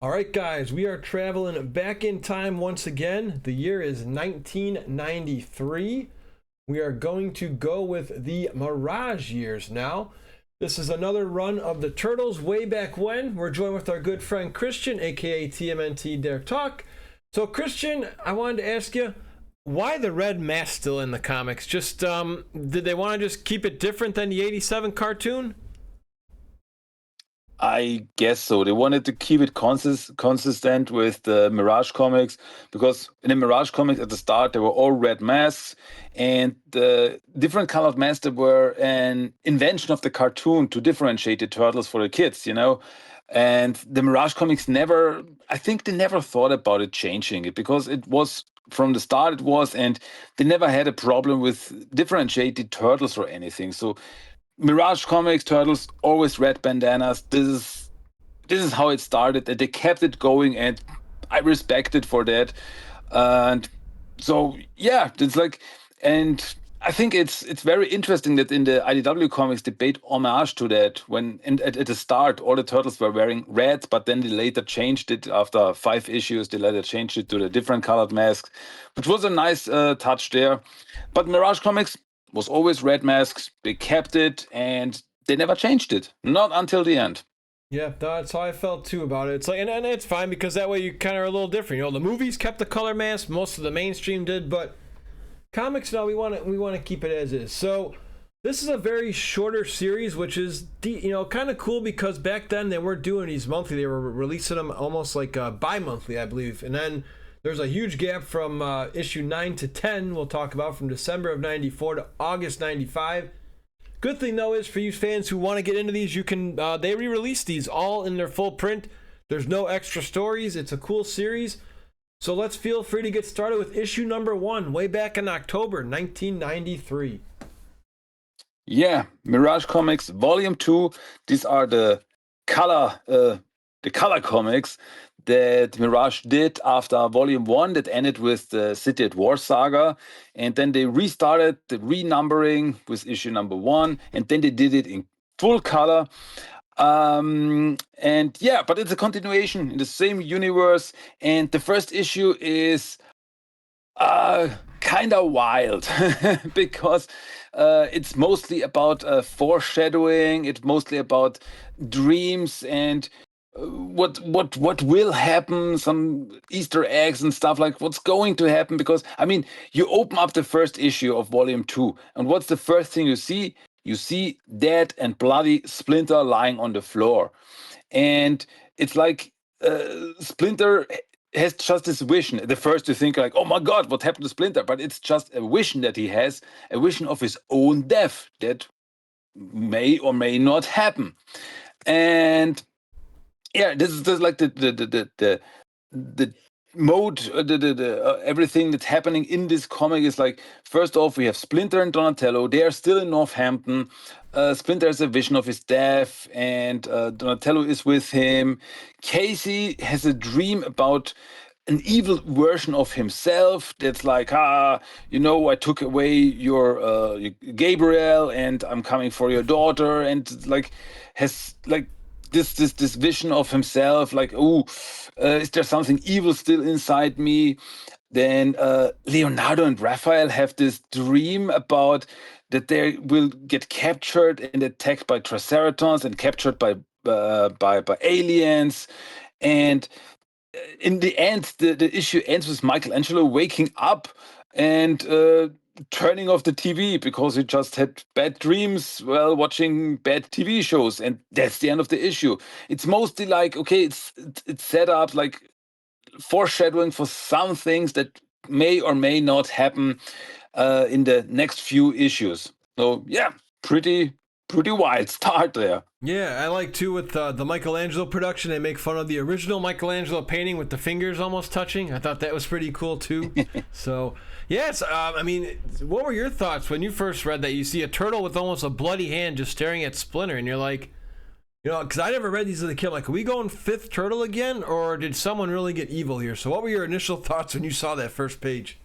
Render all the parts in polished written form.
All right, guys, we are traveling back in time once again. The year is 1993. We are going to go with the Mirage Years now. This is another run of the Turtles way back when. We're joined with our good friend Christian, aka TMNTTALK. So, Christian, I wanted to ask you, why the red mask still in the comics? Just did they want to just keep it different than the '87 cartoon? I guess so. They wanted to keep it consistent with the Mirage comics because in the Mirage comics at the start they were all red masks, and the different colored masks were an invention of the cartoon to differentiate the turtles for the kids. And the Mirage comics never, I think they never thought about it changing it because it was from the start it was, and they never had a problem with differentiated turtles or anything. So Mirage Comics, Turtles, always red bandanas. This is how it started, and they kept it going, and I respect it for that. And so yeah, it's like, and I think it's very interesting that in the IDW comics they paid homage to that when at the start all the turtles were wearing red, but then they later changed it after 5 issues. They later changed it to the different colored masks, which was a nice touch there. But Mirage Comics was always red masks. They kept it and they never changed it. Not until the end. Yeah, that's how I felt too about it. It's like, and it's fine because that way you kind of are a little different. The movies kept the color mask, most of the mainstream did, but comics now we want to keep it as is. So this is a very shorter series, which is kind of cool because back then they weren't doing these monthly; they were releasing them almost like bi-monthly, I believe. And then there's a huge gap from issue 9 to 10. We'll talk about from December of '94 to August '95. Good thing though is for you fans who want to get into these, you can they re-release these all in their full print. There's no extra stories. It's a cool series. So let's feel free to get started with issue number 1, way back in October 1993. Yeah, Mirage Comics Volume 2. These are the color comics that Mirage did after Volume 1 that ended with the City at War saga. And then they restarted the renumbering with issue number 1, and then they did it in full color. And yeah, but it's a continuation in the same universe, and the first issue is kind of wild because it's mostly about foreshadowing. It's mostly about dreams and what will happen, some Easter eggs and stuff, like what's going to happen. Because I mean, you open up the first issue of Volume 2, and what's the first thing you see? You see dead and bloody Splinter lying on the floor, and it's like Splinter has just this vision. The first you think like, oh my God, what happened to Splinter? But it's just a vision that he has, a vision of his own death that may or may not happen. And yeah, this is like the mode, everything that's happening in this comic is like, first off, we have Splinter and Donatello. They are still in Northampton. Splinter has a vision of his death, and Donatello is with him. Casey has a dream about an evil version of himself that's like, I took away your Gabriel, and I'm coming for your daughter, and like has like this vision of himself, like, oh, is there something evil still inside me? Then Leonardo and Raphael have this dream about that they will get captured and attacked by Triceratons and captured by aliens. And in the end, the issue ends with Michelangelo waking up and turning off the TV because he just had bad dreams while watching bad TV shows, and that's the end of the issue. It's mostly like, okay, it's set up like foreshadowing for some things that may or may not happen in the next few issues. So yeah, pretty wild start there. Yeah, I like too with the Michelangelo production. They make fun of the original Michelangelo painting with the fingers almost touching. I thought that was pretty cool too. So, yes, I mean, what were your thoughts when you first read that? You see a turtle with almost a bloody hand just staring at Splinter, and you're like, because I never read these as a kid. Like, are we going fifth turtle again, or did someone really get evil here? So, what were your initial thoughts when you saw that first page?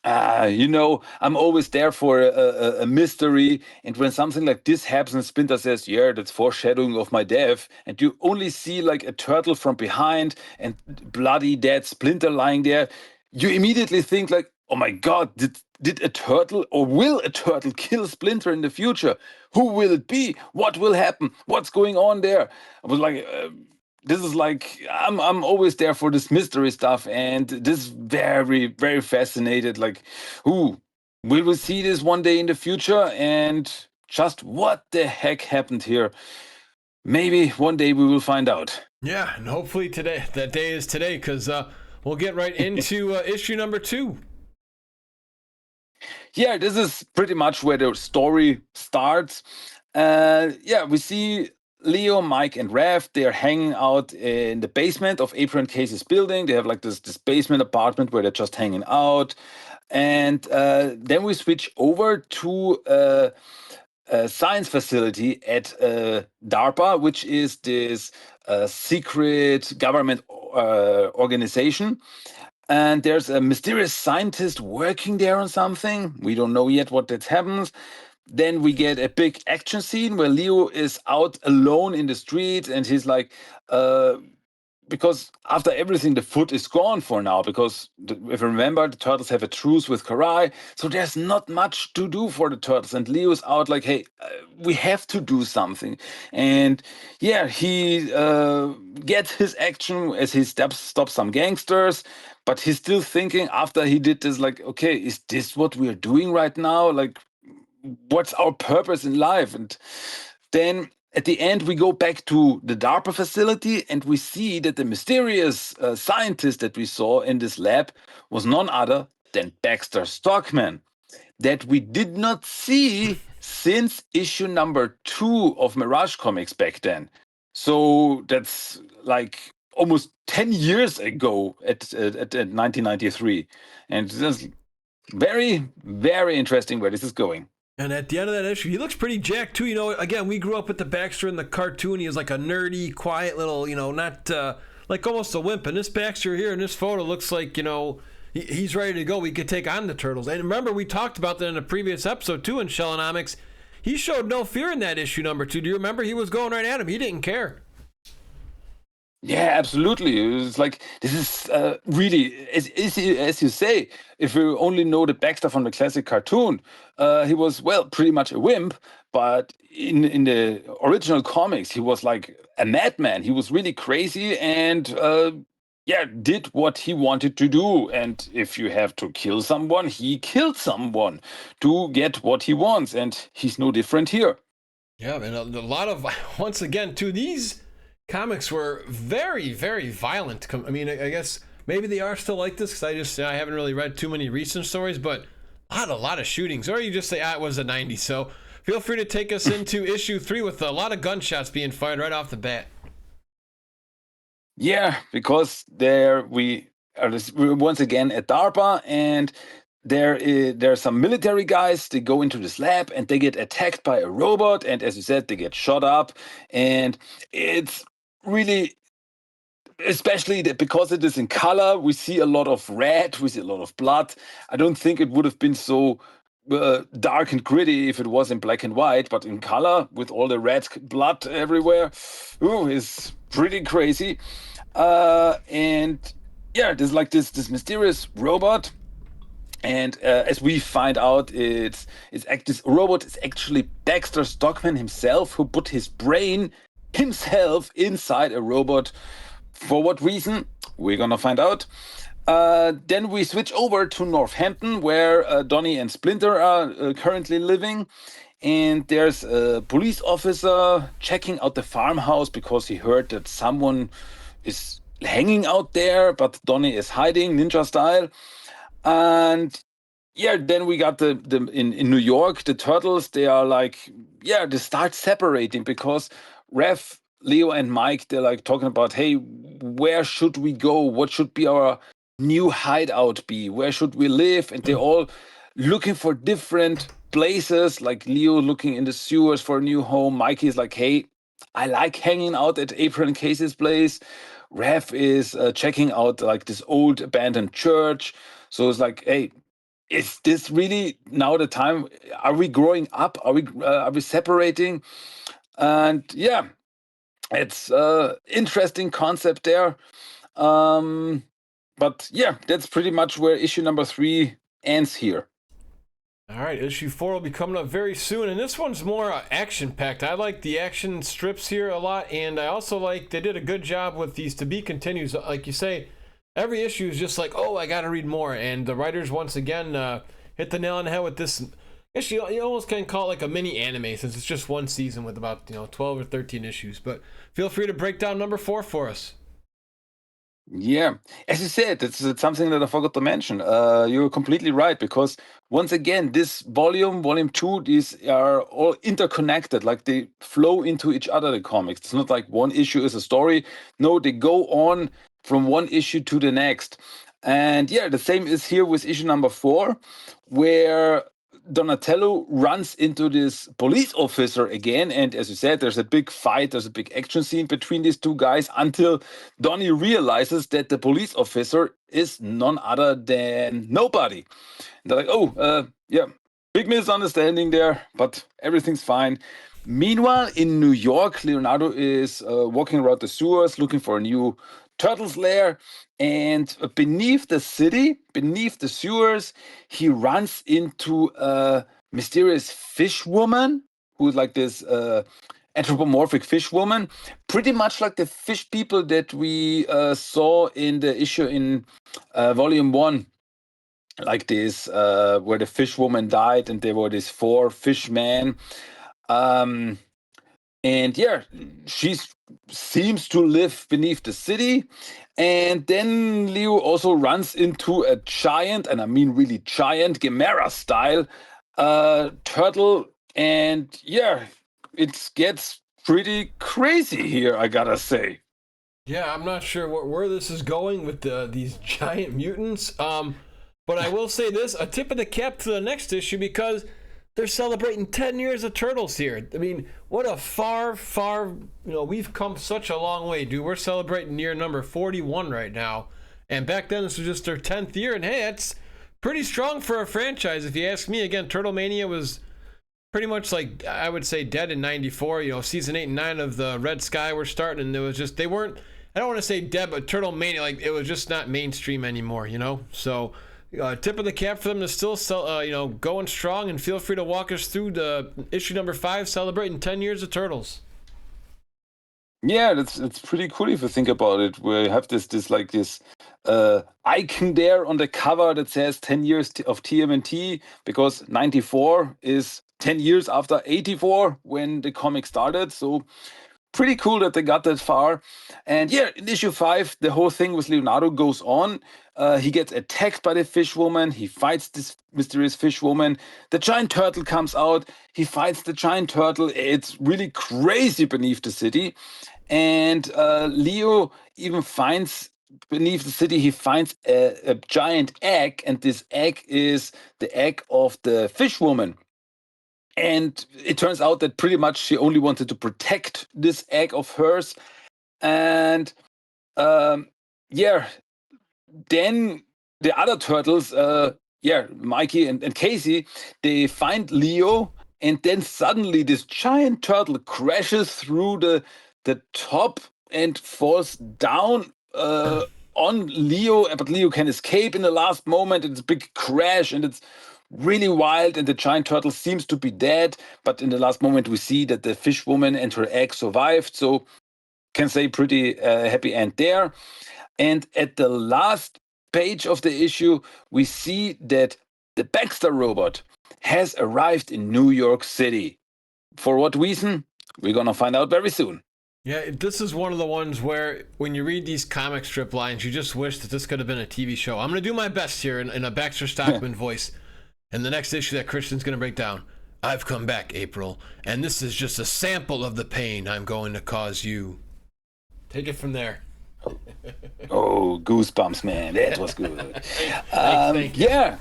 I'm always there for a mystery. And when something like this happens, Splinter says, yeah, that's foreshadowing of my death. And you only see like a turtle from behind and bloody dead Splinter lying there. You immediately think like, oh my God, did a turtle or will a turtle kill Splinter in the future? Who will it be? What will happen? What's going on there? I was like, this is like I'm always there for this mystery stuff, and this very very fascinated. Like, who will we see this one day in the future? And just what the heck happened here? Maybe one day we will find out. Yeah, and hopefully today, that day is today, because we'll get right into issue number 2. Yeah, this is pretty much where the story starts. Yeah, we see Leo, Mike, and Raph. They're hanging out in the basement of April and Casey's building. They have like this basement apartment where they're just hanging out. And then we switch over to a science facility at DARPA, which is this secret government organization. And there's a mysterious scientist working there on something. We don't know yet what that happens. Then we get a big action scene where Leo is out alone in the street, and he's like, because after everything, the food is gone for now. Because if you remember, the turtles have a truce with Karai, so there's not much to do for the turtles. And Leo's out like, hey, we have to do something. And yeah, he gets his action as he stops some gangsters. But he's still thinking after he did this, like, okay, is this what we're doing right now? Like, what's our purpose in life? And then at the end, we go back to the DARPA facility and we see that the mysterious scientist that we saw in this lab was none other than Baxter Stockman, that we did not see since issue number 2 of Mirage Comics back then. So that's like almost 10 years ago at 1993. And this is very, very interesting where this is going. And at the end of that issue, he looks pretty jacked too. Again, we grew up with the Baxter in the cartoon. He was like a nerdy, quiet little, not like almost a wimp. And this Baxter here in this photo looks like, he's ready to go. We could take on the Turtles. And remember, we talked about that in a previous episode too in Shellonomics. He showed no fear in that issue number 2. Do you remember? He was going right at him. He didn't care. Yeah, absolutely. It was like, this is really, as you say, if you only know the Baxter from the classic cartoon, he was, well, pretty much a wimp. But in the original comics, he was like a madman. He was really crazy and, yeah, did what he wanted to do. And if you have to kill someone, he killed someone to get what he wants. And he's no different here. Yeah, and a lot of, once again, too, these comics were very, very violent. I mean, I guess maybe they are still like this because I haven't really read too many recent stories, but a lot of shootings. Or you just say, it was the 90s. So feel free to take us into issue 3 with a lot of gunshots being fired right off the bat. Yeah, because there we are once again at DARPA, and there are some military guys. They go into this lab and they get attacked by a robot, and as you said, they get shot up, and it's really, especially because it is in color, we see a lot of red, we see a lot of blood. I don't think it would have been so dark and gritty if it was in black and white, but in color with all the red blood everywhere, is pretty crazy. And yeah, there's like this mysterious robot. And as we find out, this robot is actually Baxter Stockman himself, who put his brain himself inside a robot. For what reason? We're gonna find out. Then we switch over to Northampton, where Donnie and Splinter are currently living. And there's a police officer checking out the farmhouse because he heard that someone is hanging out there, but Donnie is hiding ninja style. And yeah, then we got in New York, the turtles, they are like, yeah, they start separating because Ref, Leo, and Mike, they're like talking about, hey, where should we go? What should be our new hideout be? Where should we live? And they're all looking for different places, like Leo looking in the sewers for a new home. Mikey's like, hey, I like hanging out at April and Casey's place. Ref is checking out like this old abandoned church. So it's like, hey, is this really now the time? Are we growing up? Are we separating? And yeah, it's interesting concept there. But yeah, that's pretty much where issue number 3 ends here. All right, issue 4 will be coming up very soon, and this one's more action-packed. I like the action strips here a lot, and I also like they did a good job with these to be continues. Like you say, every issue is just like, oh, I got to read more, and the writers once again hit the nail on the head with this. Actually, you almost can call it like a mini anime since it's just one season with about 12 or 13 issues. But feel free to break down number 4 for us. Yeah, as you said, it's something that I forgot to mention. You're completely right, because once again, this volume 2, these are all interconnected, like they flow into each other, the comics. It's not like one issue is a story. No, they go on from one issue to the next. And yeah, the same is here with issue number 4, where Donatello runs into this police officer again, and as you said, there's a big fight, there's a big action scene between these two guys until Donnie realizes that the police officer is none other than nobody. And they're like, oh, yeah, big misunderstanding there, but everything's fine. Meanwhile, in New York, Leonardo is walking around the sewers looking for a new turtle's lair, and beneath the city, beneath the sewers, he runs into a mysterious fish woman who's like this anthropomorphic fish woman, pretty much like the fish people that we saw in the issue in volume 1, like this where the fish woman died and there were these 4 fishmen. And yeah, she seems to live beneath the city. And then Leo also runs into a giant, and I mean really giant, Gamera style turtle. And yeah, it gets pretty crazy here, I gotta say. Yeah, I'm not sure where this is going with these giant mutants. But I will say this, a tip of the cap to the next issue, because they're celebrating 10 years of Turtles here. I mean, what a far, we've come such a long way, dude. We're celebrating year number 41 right now. And back then, this was just their 10th year. And hey, that's pretty strong for a franchise, if you ask me. Again, Turtle Mania was pretty much like, I would say, dead in 94. Season 8 and 9 of the Red Sky were starting, and it was just, they weren't, I don't want to say dead, but Turtle Mania, like, it was just not mainstream anymore, So, tip of the cap for them to still going strong, and feel free to walk us through the issue number 5 celebrating 10 years of Turtles. Yeah, it's pretty cool if you think about it. We have this icon there on the cover that says 10 years of TMNT, because 94 is 10 years after 84 when the comic started. So pretty cool that they got that far. And yeah, in issue 5, the whole thing with Leonardo goes on. He gets attacked by the fish woman. He fights this mysterious fish woman. The giant turtle comes out. He fights the giant turtle. It's really crazy beneath the city. And Leo even finds beneath the city, he finds a giant egg. And this egg is the egg of the fish woman. And it turns out that pretty much she only wanted to protect this egg of hers. And yeah, then the other turtles, Mikey and Casey, they find Leo, and then suddenly this giant turtle crashes through the top and falls down on Leo, but Leo can escape in the last moment. It's a big crash, and it's really wild, and the giant turtle seems to be dead, but in the last moment we see that the fish woman and her egg survived, so can say pretty happy end there. And at the last page of the issue, we see that the Baxter robot has arrived in New York City. For what reason? We're gonna find out very soon. Yeah, this is one of the ones where when you read these comic strip lines, you just wish that this could have been a TV show. I'm going to do my best here in a Baxter Stockman voice. And the next issue that Christian's going to break down, I've come back, April, and this is just a sample of the pain I'm going to cause you. Take it from there. Oh, goosebumps, man. That was good. Thank you. Yeah.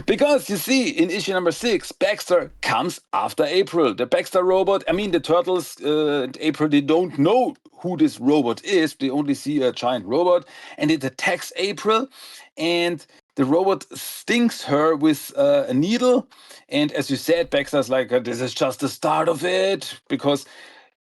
Because you see, in issue number 6, Baxter comes after April. The Baxter robot, I mean, the turtles and April, they don't know who this robot is. They only see a giant robot, and it attacks April. And the robot stings her with a needle. And as you said, Baxter's like, this is just the start of it, because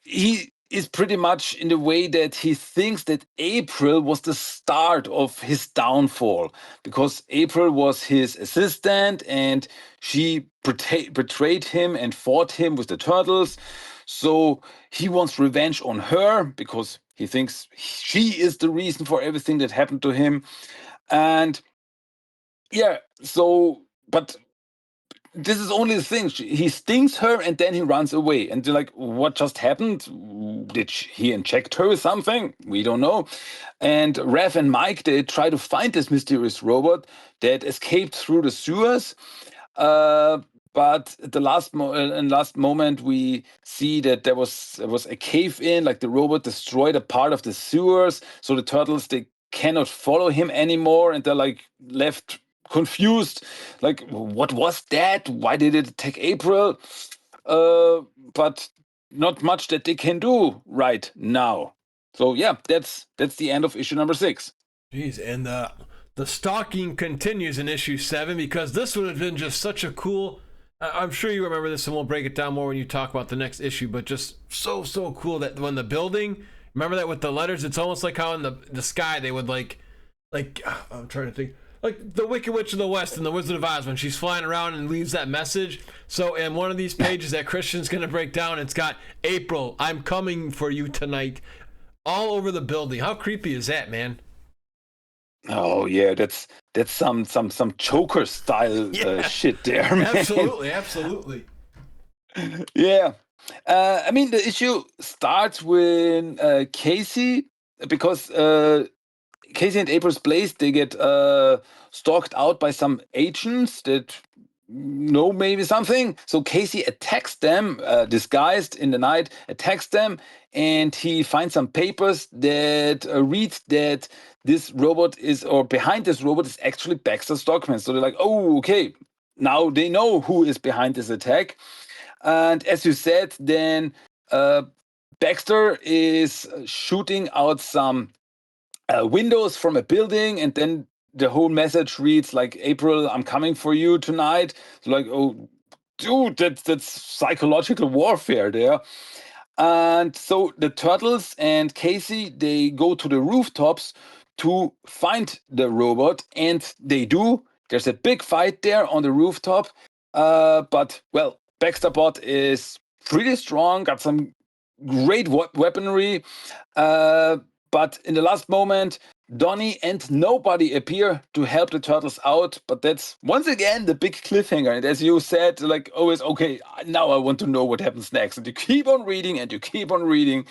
he is pretty much in the way that he thinks that April was the start of his downfall, because April was his assistant and she betrayed him and fought him with the turtles. So he wants revenge on her because he thinks she is the reason for everything that happened to him. And yeah, so, but this is only the thing. He stings her and then he runs away. And they're like, what just happened? Did he inject her with something? We don't know. And Raph and Mike, they try to find this mysterious robot that escaped through the sewers. But at the last moment, we see that there was a cave in, like the robot destroyed a part of the sewers. So the turtles, they cannot follow him anymore. And they're like left confused, like, what was that? Why did it attack April? But not much that they can do right now. So yeah, that's the end of issue number 6. Jeez, and the stalking continues in issue 7, because this would have been just such a cool. I'm sure you remember this, and we'll break it down more when you talk about the next issue. But just so cool that when the building, remember that with the letters, it's almost like how in the sky they would like I'm trying to think. Like the Wicked Witch of the West and the Wizard of Oz when she's flying around and leaves that message. So in one of these pages that Christian's going to break down, it's got April, I'm coming for you tonight, all over the building. How creepy is that, man? Oh yeah, that's some Joker style shit there, man. Absolutely. Yeah. I mean, the issue starts with Casey, because Casey and April's place, they get stalked out by some agents that know maybe something. So Casey attacks them, disguised in the night, attacks them, and he finds some papers that read that this robot is, or behind this robot is actually Baxter Stockman. So they're like, oh, okay, now they know who is behind this attack. And as you said, then Baxter is shooting out some windows from a building, and then the whole message reads like, April, I'm coming for you tonight. So like, oh, dude, that's psychological warfare there. And so the turtles and Casey, they go to the rooftops to find the robot, and they do. There's a big fight there on the rooftop. But well, Baxter Bot is pretty strong, got some great weaponry. But in the last moment, Donnie and nobody appear to help the turtles out. But that's once again the big cliffhanger. And as you said, like always, okay, now I want to know what happens next. And you keep on reading and you keep on reading,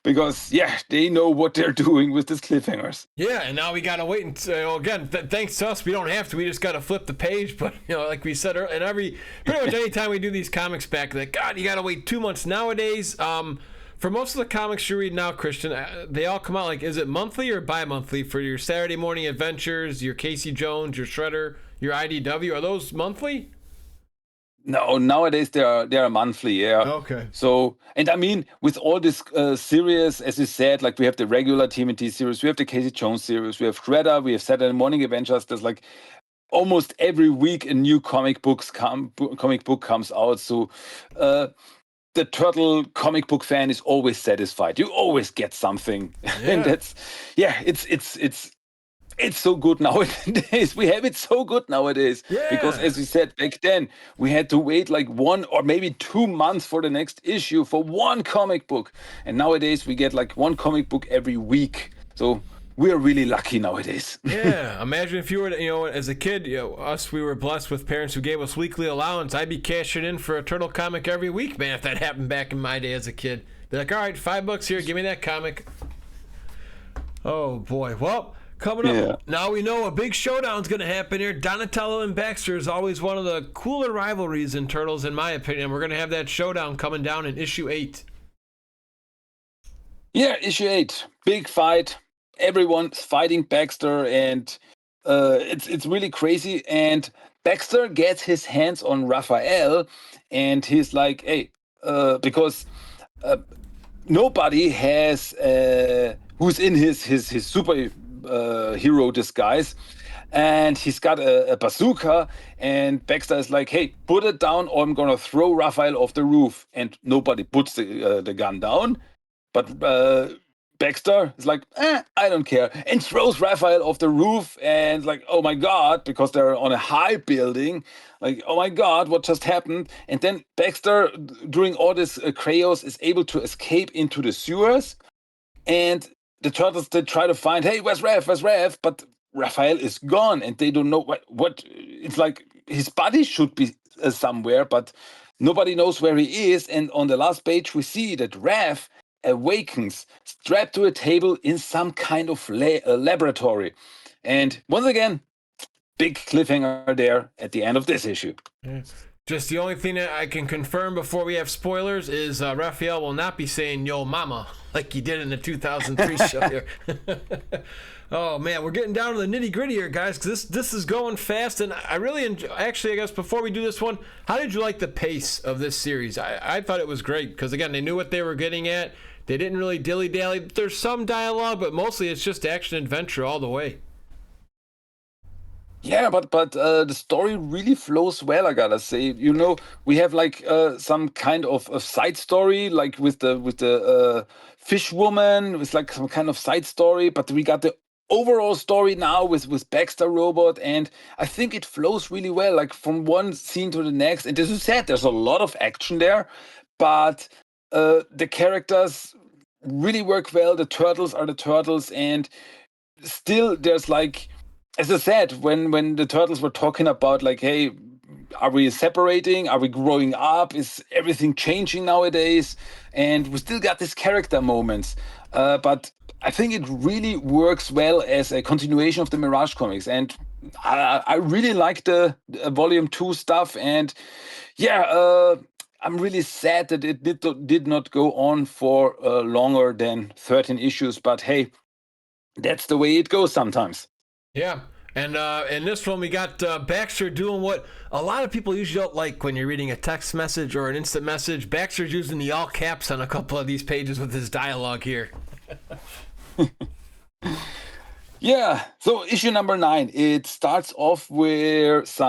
because yeah, they know what they're doing with these cliffhangers. Yeah, and now we gotta wait until again. Thanks to us, we don't have to. We just gotta flip the page. But like we said, and pretty much anytime we do these comics back, like God, you gotta wait 2 months nowadays. For most of the comics you read now, Christian, they all come out like, is it monthly or bi-monthly for your Saturday morning adventures, your Casey Jones, your Shredder, your IDW? Are those monthly? No, nowadays they are monthly, yeah. Okay. So, and I mean, with all this series, as you said, like we have the regular TMNT series, we have the Casey Jones series, we have Shredder, we have Saturday Morning Adventures. There's like almost every week a new comic book comes out. So, the turtle comic book fan is always satisfied. You always get something, and that's it's so good nowadays. We have it so good nowadays, because as we said back then, we had to wait like 1 or maybe 2 months for the next issue for one comic book, and nowadays we get like one comic book every week. So we're really lucky nowadays. Yeah, imagine if you were, as a kid, we were blessed with parents who gave us weekly allowance. I'd be cashing in for a turtle comic every week, man, if that happened back in my day as a kid. Be like, all right, $5 here, give me that comic. Oh, boy. Well, coming up, now we know a big showdown's going to happen here. Donatello and Baxter is always one of the cooler rivalries in Turtles, in my opinion. We're going to have that showdown coming down in issue 8. Yeah, issue 8. Big fight. Everyone's fighting Baxter, and it's really crazy. And Baxter gets his hands on Raphael, and he's like, hey, because nobody has who's in his super hero disguise. and he's got a bazooka, and Baxter is like, hey, put it down or I'm gonna throw Raphael off the roof. And nobody puts the gun down, but Baxter is like, I don't care, and throws Raphael off the roof, and like, oh my god, because they're on a high building, like, oh my god, what just happened? And then Baxter, during all this chaos, is able to escape into the sewers, and the turtles, they try to find, hey, where's Raph? Where's Raph? But Raphael is gone, and they don't know what. It's like his body should be somewhere, but nobody knows where he is. And on the last page, we see that Raph awakens, strapped to a table in some kind of laboratory. And once again, big cliffhanger there at the end of this issue. Yeah. Just the only thing that I can confirm before we have spoilers is Raphael will not be saying "Yo, mama" like he did in the 2003 show here. Oh man, we're getting down to the nitty gritty here, guys, because this is going fast, and I really enjoy. Actually, I guess before we do this one, how did you like the pace of this series? I thought it was great because again, they knew what they were getting at. They didn't really dilly dally. There's some dialogue, but mostly it's just action adventure all the way. Yeah, but the story really flows well, I gotta say. You know, we have like some kind of a side story, like with the fish woman. It's like some kind of side story, but we got the overall story now with Baxter Robot, and I think it flows really well, like from one scene to the next. And as you said, there's a lot of action there, but the characters really work well. The turtles are the turtles, and still there's like, as I said, when the turtles were talking about like, hey, are we separating? Are we growing up? Is everything changing nowadays? And we still got these character moments. But I think it really works well as a continuation of the Mirage comics. And I really like the Volume 2 stuff. And yeah, I'm really sad that it did not go on for longer than 13 issues. But hey, that's the way it goes sometimes. Yeah. And in this one, we got Baxter doing what a lot of people usually don't like when you're reading a text message or an instant message. Baxter's using the all caps on a couple of these pages with his dialogue here. Yeah, so issue number 9, it starts off with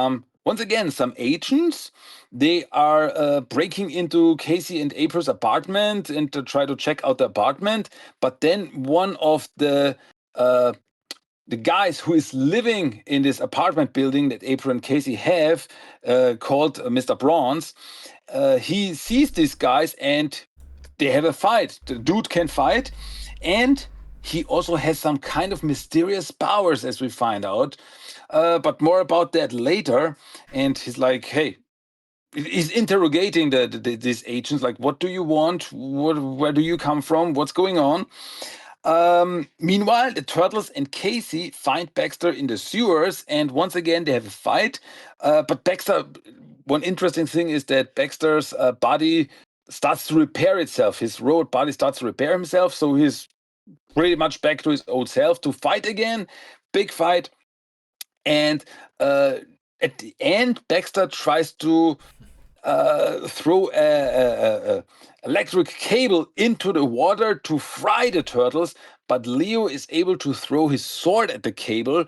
once again, some agents. They are breaking into Casey and April's apartment and to try to check out the apartment. But then one of the guys who is living in this apartment building that April and Casey have, called Mr. Bronze, he sees these guys and they have a fight. The dude can fight, and he also has some kind of mysterious powers, as we find out. But more about that later. And he's like, hey, he's interrogating these agents, like, what do you want? Where do you come from? What's going on? Meanwhile, the Turtles and Casey find Baxter in the sewers, and once again they have a fight. But Baxter, one interesting thing is that Baxter's body starts to repair itself. His robot body starts to repair himself, so he's pretty much back to his old self to fight again. Big fight. And at the end, Baxter tries to throw a electric cable into the water to fry the turtles, but Leo is able to throw his sword at the cable,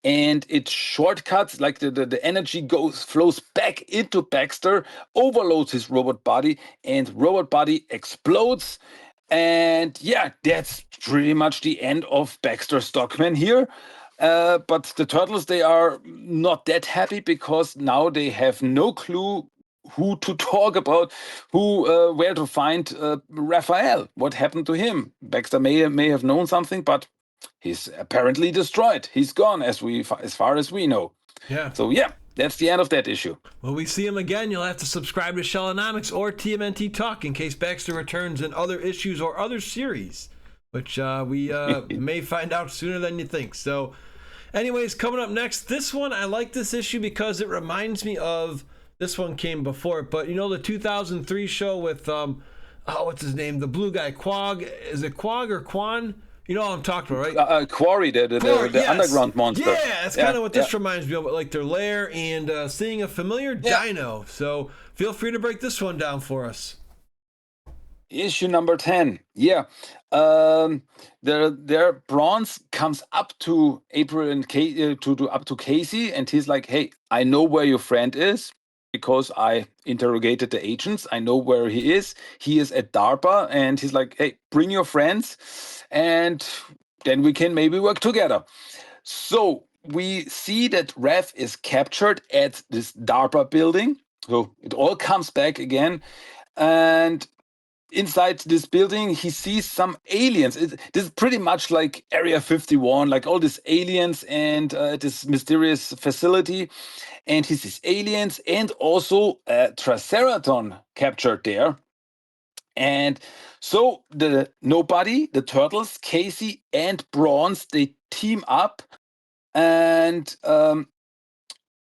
and it shortcuts, like the energy flows back into Baxter, overloads his robot body, and robot body explodes. And yeah, that's pretty much the end of Baxter Stockman here. But the turtles, they are not that happy because now they have no clue who to talk about, where to find Raphael. What happened to him? Baxter may have known something, but he's apparently destroyed. He's gone, as far as we know. Yeah. So yeah, that's the end of that issue. When we see him again, you'll have to subscribe to Shellonomics or TMNT Talk in case Baxter returns in other issues or other series, which we may find out sooner than you think. So anyways, coming up next, this one, I like this issue because it reminds me of, this one came before it, but you know the 2003 show with, what's his name? The blue guy, Quag. Is it Quag or Quan? You know what I'm talking about, right? Quarry, the yes. underground monster. Yeah, that's kind of what this reminds me of, like their lair and seeing a familiar dino. So feel free to break this one down for us. Issue number 10. Yeah. Their bronze comes up to April and up to Casey, and he's like, "Hey, I know where your friend is because I interrogated the agents. I know where he is. He is at DARPA." And he's like, "Hey, bring your friends, and then we can maybe work together." So we see that Rev is captured at this DARPA building. So it all comes back again. And inside this building, he sees some aliens. This is pretty much like Area 51, like all these aliens and this mysterious facility. And he sees aliens and also a Triceraton captured there. And so the Nobody, the Turtles, Casey, and Bronze, they team up, and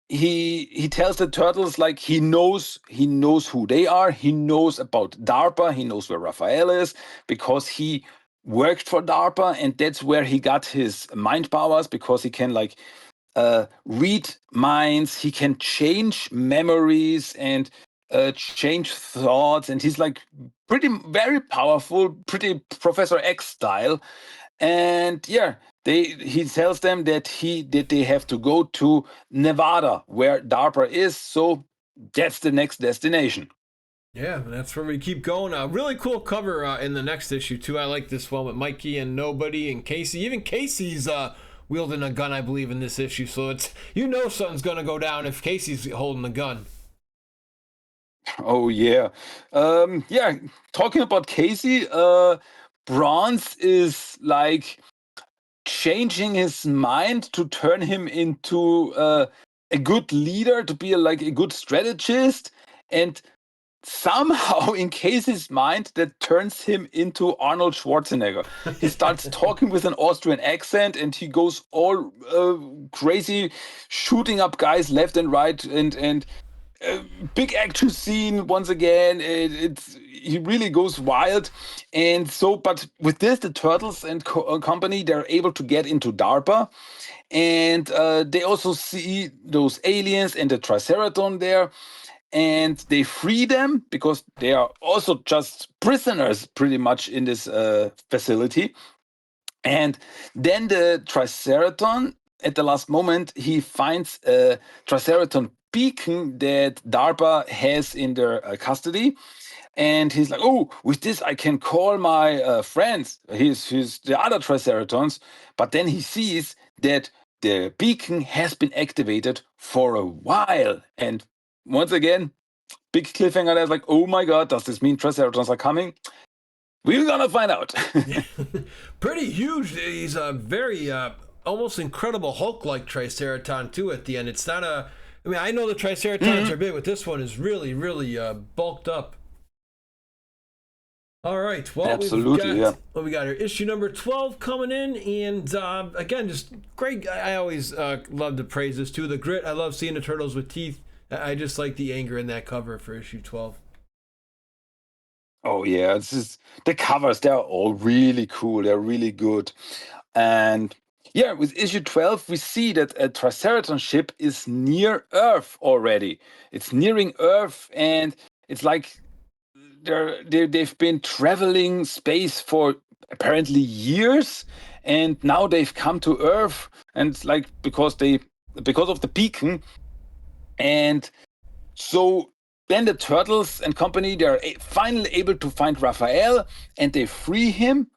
he tells the turtles like he knows who they are, he knows about DARPA, he knows where Raphael is because he worked for DARPA, and that's where he got his mind powers, because he can like read minds, he can change memories and change thoughts, and he's like pretty very powerful, pretty Professor X style. And yeah, he tells them that they have to go to Nevada, where DARPA is. So that's the next destination. Yeah, that's where we keep going. Really cool cover in the next issue too. I like this one with Mikey and Nobody and Casey. Even Casey's wielding a gun, I believe, in this issue. So it's, you know, something's gonna go down if Casey's holding the gun. Oh yeah, yeah. Talking about Casey, Bronze is like changing his mind to turn him into a good leader, to be like a good strategist, and somehow in Casey's mind that turns him into Arnold Schwarzenegger. He starts talking with an Austrian accent, and he goes all crazy, shooting up guys left and right, and big action scene once again. It's he really goes wild, and so but with this, the Turtles and company, they're able to get into DARPA, and they also see those aliens and the Triceraton there, and they free them because they are also just prisoners pretty much in this facility. And then the Triceraton, at the last moment, he finds a Triceraton beacon that DARPA has in their custody. And he's like, "Oh, with this I can call my friends, his the other Triceratons." But then he sees that the beacon has been activated for a while. And once again, big cliffhanger. There's like, "Oh my God, does this mean Triceratons are coming?" We're gonna find out. Pretty huge. He's a very almost incredible Hulk-like Triceraton too. At the end, it's not a. I mean, I know the Triceratons are big, but this one is really, really bulked up. All right. Well, Absolutely, we've got, yeah. what we got here, issue number 12 coming in, and again, just great. I always love to praise this too. The grit. I love seeing the turtles with teeth. I just like the anger in that cover for issue 12. Oh yeah, it's just the covers. They're all really cool. They're really good. And yeah, with issue 12, we see that a Triceraton ship is near Earth already. It's nearing Earth, and it's like they've been traveling space for apparently years, and now they've come to Earth, and like because of the beacon. And so then the Turtles and company, they're finally able to find Raphael, and they free him.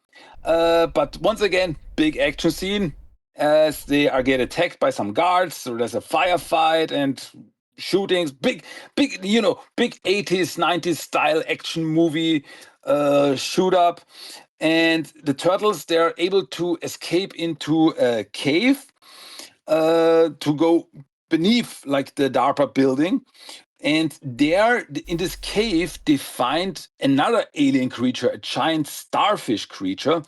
But once again, big action scene as they are get attacked by some guards. So there's a firefight and shootings. Big, big 80s, 90s style action movie shoot up. And the Turtles, they're able to escape into a cave to go beneath like the DARPA building. And there, in this cave, they find another alien creature, a giant starfish creature.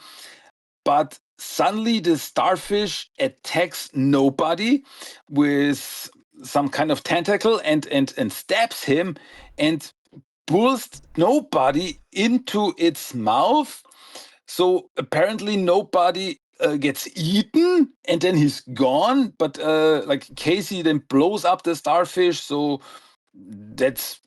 But suddenly, the starfish attacks Nobody with some kind of tentacle and stabs him and pulls Nobody into its mouth. So apparently, Nobody gets eaten, and then he's gone. But like Casey then blows up the starfish, so that's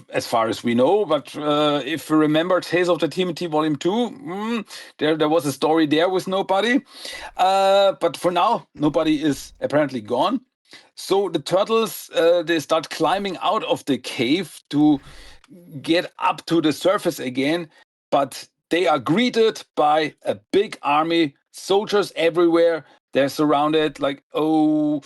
as far as we know. But if you remember Tales of the TMNT Volume 2, there was a story there with nobody. But for now, nobody is apparently gone. So the turtles, they start climbing out of the cave to get up to the surface again. But they are greeted by a big army, soldiers everywhere. They're surrounded like, oh,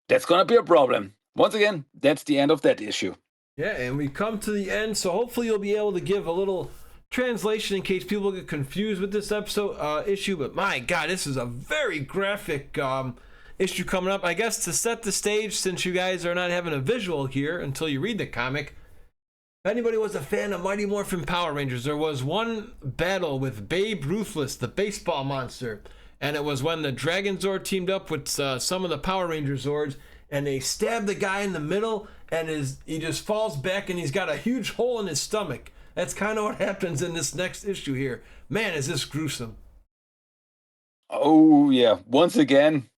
that's going to be a problem. Once again, that's the end of that issue. Yeah, and we come to the end, so hopefully you'll be able to give a little translation in case people get confused with this issue. But my God, this is a very graphic issue coming up. I guess to set the stage, since you guys are not having a visual here until you read the comic, if anybody was a fan of Mighty Morphin Power Rangers, there was one battle with Babe Ruthless, the baseball monster, and it was when the Dragon Zord teamed up with some of the Power Ranger Zords, and they stabbed the guy in the middle, and he just falls back, and he's got a huge hole in his stomach. That's kind of what happens in this next issue here. Man, is this gruesome. Oh, yeah. Once again,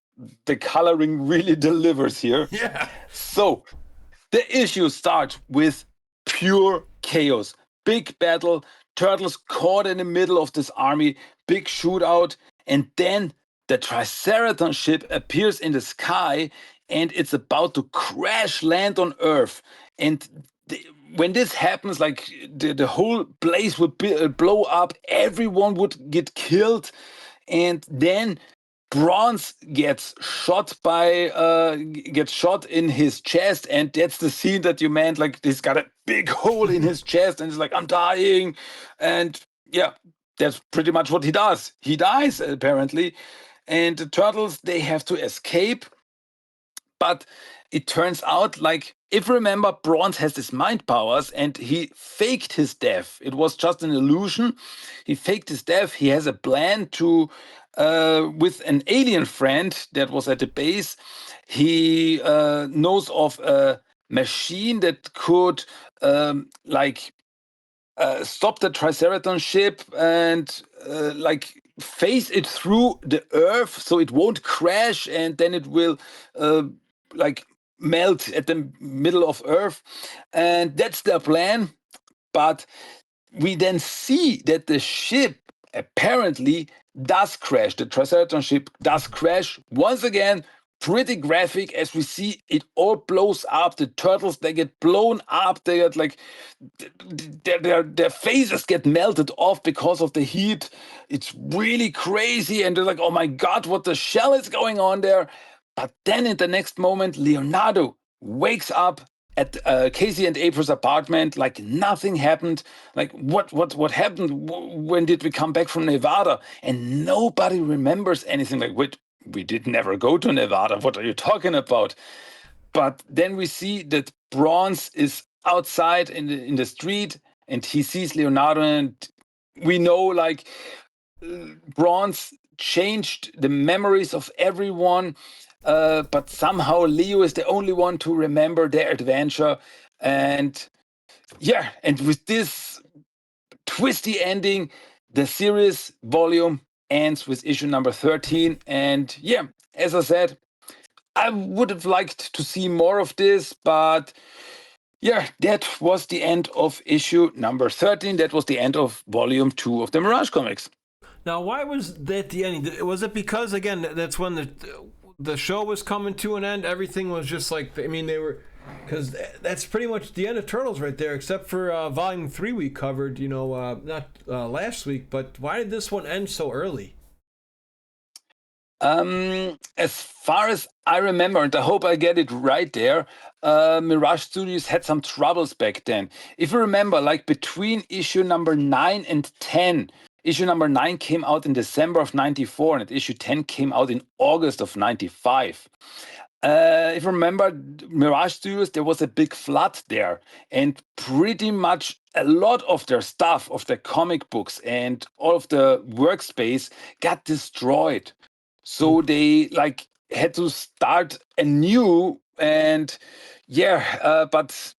the coloring really delivers here. Yeah. So, the issue starts with pure chaos. Big battle, turtles caught in the middle of this army, big shootout, and then the Triceratops ship appears in the sky, and it's about to crash land on Earth. And when this happens, like the whole place would blow up, everyone would get killed, and then Bronze gets shot in his chest, and that's the scene that you meant. Like, he's got a big hole in his chest, and he's like, "I'm dying," and yeah, that's pretty much what he does. He dies apparently, and the turtles, they have to escape. But it turns out, like, if you remember, Bronze has his mind powers, and he faked his death. It was just an illusion. He faked his death. He has a plan to, with an alien friend that was at the base. He knows of a machine that could, stop the Triceratops ship and phase it through the Earth so it won't crash, and then it will melt at the middle of Earth. And that's their plan. But we then see that the ship apparently does crash. The Triceratops ship does crash once again. Pretty graphic, as we see it all blows up. The turtles, they get blown up. They get like their faces get melted off because of the heat. It's really crazy, and they're like, "Oh my God, what the shell is going on there?" But then in the next moment, Leonardo wakes up at Casey and April's apartment like nothing happened. Like, what happened? When did we come back from Nevada? And nobody remembers anything. Like, wait, we did never go to Nevada. What are you talking about? But then we see that Bronze is outside in the street, and he sees Leonardo, and we know, like, Bronze changed the memories of everyone, but somehow Leo is the only one to remember their adventure. And yeah, and with this twisty ending, the series volume ends with issue number 13. And yeah, as I said, I would have liked to see more of this, but yeah, that was the end of issue number 13. That was the end of volume 2 of the Mirage comics. Now, why was that the ending? Was it because, again, that's when the show was coming to an end? Everything was just like, I mean, they were, because that's pretty much the end of Turtles right there, except for volume 3 we covered, not last week. But why did this one end so early? As far as I remember, and I hope I get it right there, Mirage Studios had some troubles back then. If you remember, like between issue number 9 and 10, issue number 9 came out in December of 94, and issue 10 came out in August of 95. If you remember, Mirage Studios, there was a big flood there, and pretty much a lot of their stuff, of their comic books and all of the workspace got destroyed. So they had to start anew, and but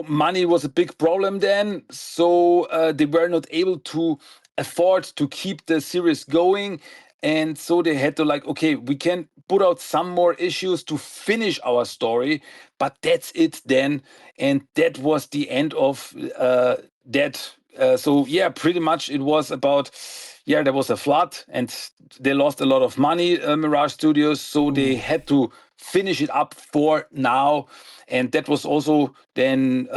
money was a big problem then, so they were not able to afford to keep the series going. And so they had to like, okay, we can put out some more issues to finish our story, but that's it then. And that was the end of that. So yeah, pretty much it was about, yeah, there was a flood and they lost a lot of money, Mirage Studios, so they had to finish it up for now. And that was also then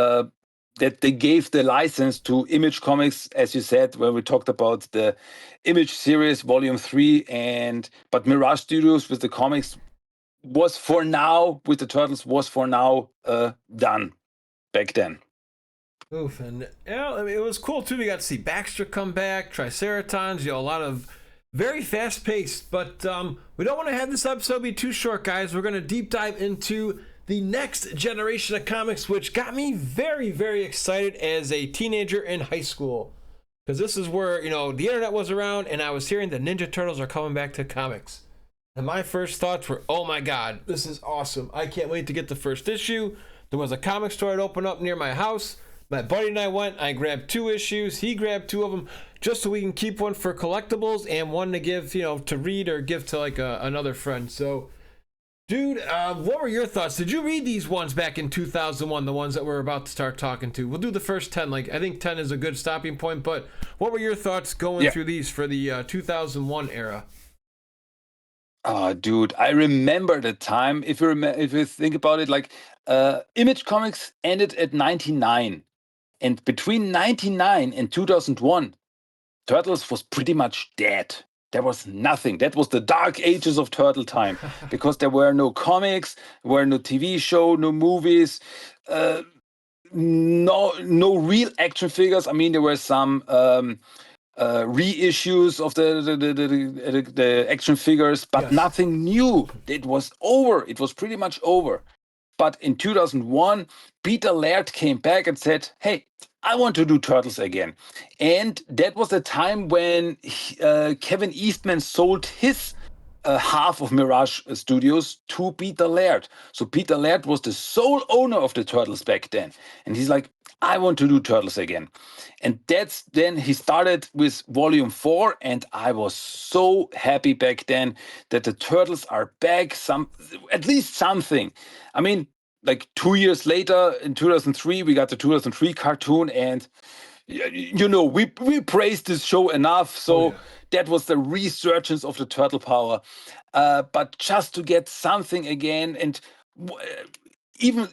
that they gave the license to Image Comics, as you said, when we talked about the Image series Volume 3, and but Mirage Studios with the comics was for now, with the Turtles, was for now done back then. Oof, and yeah, I mean, it was cool too. We got to see Baxter come back, Triceratons, a lot of very fast paced. But we don't want to have this episode be too short, guys. We're going to deep dive into the next generation of comics, which got me very, very excited as a teenager in high school. Because this is where, the internet was around, and I was hearing the Ninja Turtles are coming back to comics. And my first thoughts were, oh my god, this is awesome. I can't wait to get the first issue. There was a comic store that opened up near my house. My buddy and I went. I grabbed 2 issues. He grabbed 2 of them just so we can keep one for collectibles and one to give, to read or give to like another friend. So, dude, what were your thoughts? Did you read these ones back in 2001, the ones that we're about to start talking to? We'll do the first 10. I think 10 is a good stopping point, but what were your thoughts going through these for the 2001 era? Dude, I remember the time. If you think about it, like Image Comics ended at 99. And between 99 and 2001, Turtles was pretty much dead. There was nothing. That was the dark ages of Turtle time because there were no comics, there were no TV show, no movies, no real action figures. I mean, there were some reissues of the action figures, but nothing new. It was over. It was pretty much over. But in 2001, Peter Laird came back and said, hey, I want to do Turtles again. And that was the time when Kevin Eastman sold his half of Mirage Studios to Peter Laird. So Peter Laird was the sole owner of the Turtles back then. And he's like, I want to do Turtles again. And that's then he started with Volume 4. And I was so happy back then that the Turtles are back, at least something. I mean, like 2 years later, in 2003, we got the 2003 cartoon, and we praised this show enough. So that was the resurgence of the Turtle Power. But just to get something again, and even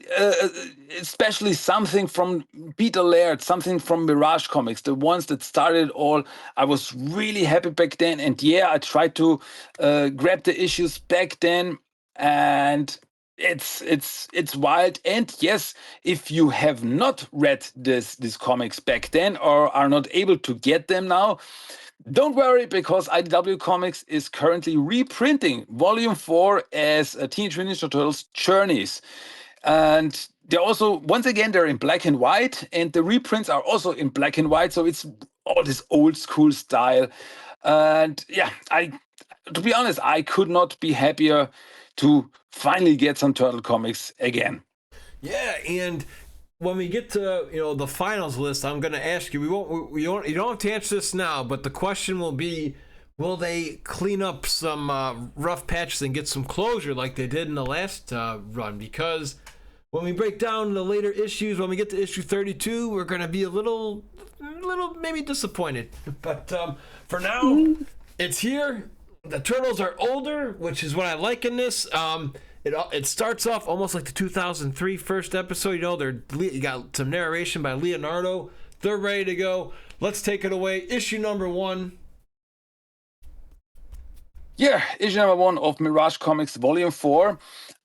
especially something from Peter Laird, something from Mirage Comics, the ones that started all, I was really happy back then. And yeah, I tried to grab the issues back then, and it's wild. And yes, if you have not read these comics back then or are not able to get them now, don't worry, because IDW Comics is currently reprinting Volume 4 as Teenage Mutant Ninja Turtles Journeys. And they're also, once again, they're in black and white, and the reprints are also in black and white, so it's all this old school style. And yeah, to be honest, I could not be happier to finally get some Turtle comics again. Yeah, and when we get to the finals list, I'm going to ask you. You don't have to answer this now, but the question will be: will they clean up some rough patches and get some closure like they did in the last run? Because when we break down the later issues, when we get to issue 32, we're going to be a little maybe disappointed. But for now, it's here. The Turtles are older, which is what I like in this. It starts off almost like the 2003 first episode. You got some narration by Leonardo. They're ready to go. Let's take it away. Issue number 1. Yeah, issue number 1 of Mirage Comics Volume 4.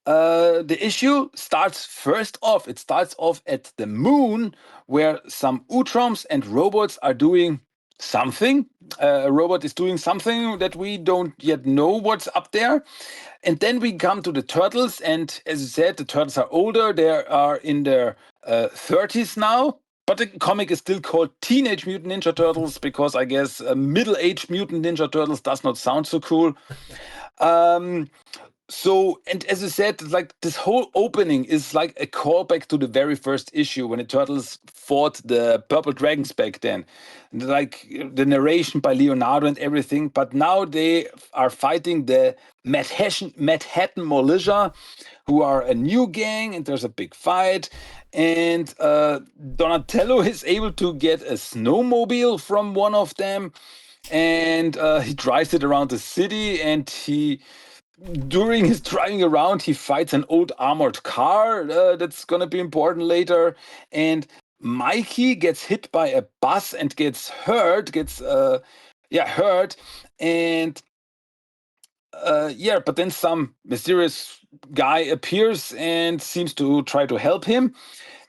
The issue starts first off. It starts off at the moon, where some Utroms and robots are doing something. A robot is doing something that we don't yet know what's up there. And then we come to the Turtles, and as you said, the Turtles are older. They are in their 30s now. But the comic is still called Teenage Mutant Ninja Turtles because I guess middle-aged Mutant Ninja Turtles does not sound so cool. So, and as I said, like this whole opening is like a callback to the very first issue when the Turtles fought the Purple Dragons back then. And like the narration by Leonardo and everything. But now they are fighting the Manhattan Militia, who are a new gang, and there's a big fight. And Donatello is able to get a snowmobile from one of them, and he drives it around the city, and during his driving around, he fights an old armored car that's gonna be important later. And Mikey gets hit by a bus and gets hurt, hurt. And but then some mysterious guy appears and seems to try to help him.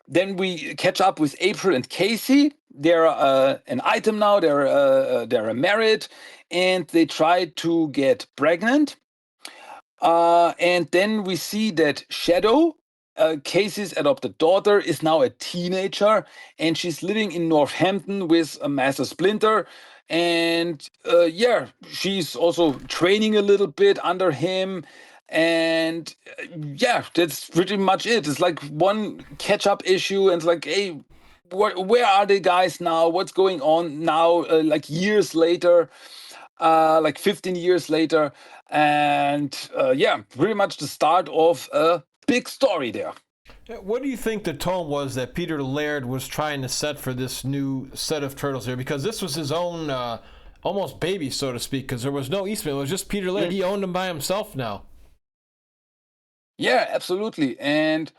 Then we catch up with April and Casey. They're an item now. They're married, and they try to get pregnant. And then we see that Shadow, Casey's adopted daughter, is now a teenager, and she's living in Northampton with Master Splinter. And she's also training a little bit under him. And that's pretty much it. It's like one catch-up issue, and it's like, hey, where are the guys now? What's going on now? Like years later, like 15 years later. And pretty much the start of a big story there. What do you think the tone was that Peter Laird was trying to set for this new set of Turtles here? Because this was his own almost baby, so to speak, because there was no Eastman. It was just Peter Laird. He owned them by himself now. Yeah, absolutely. And,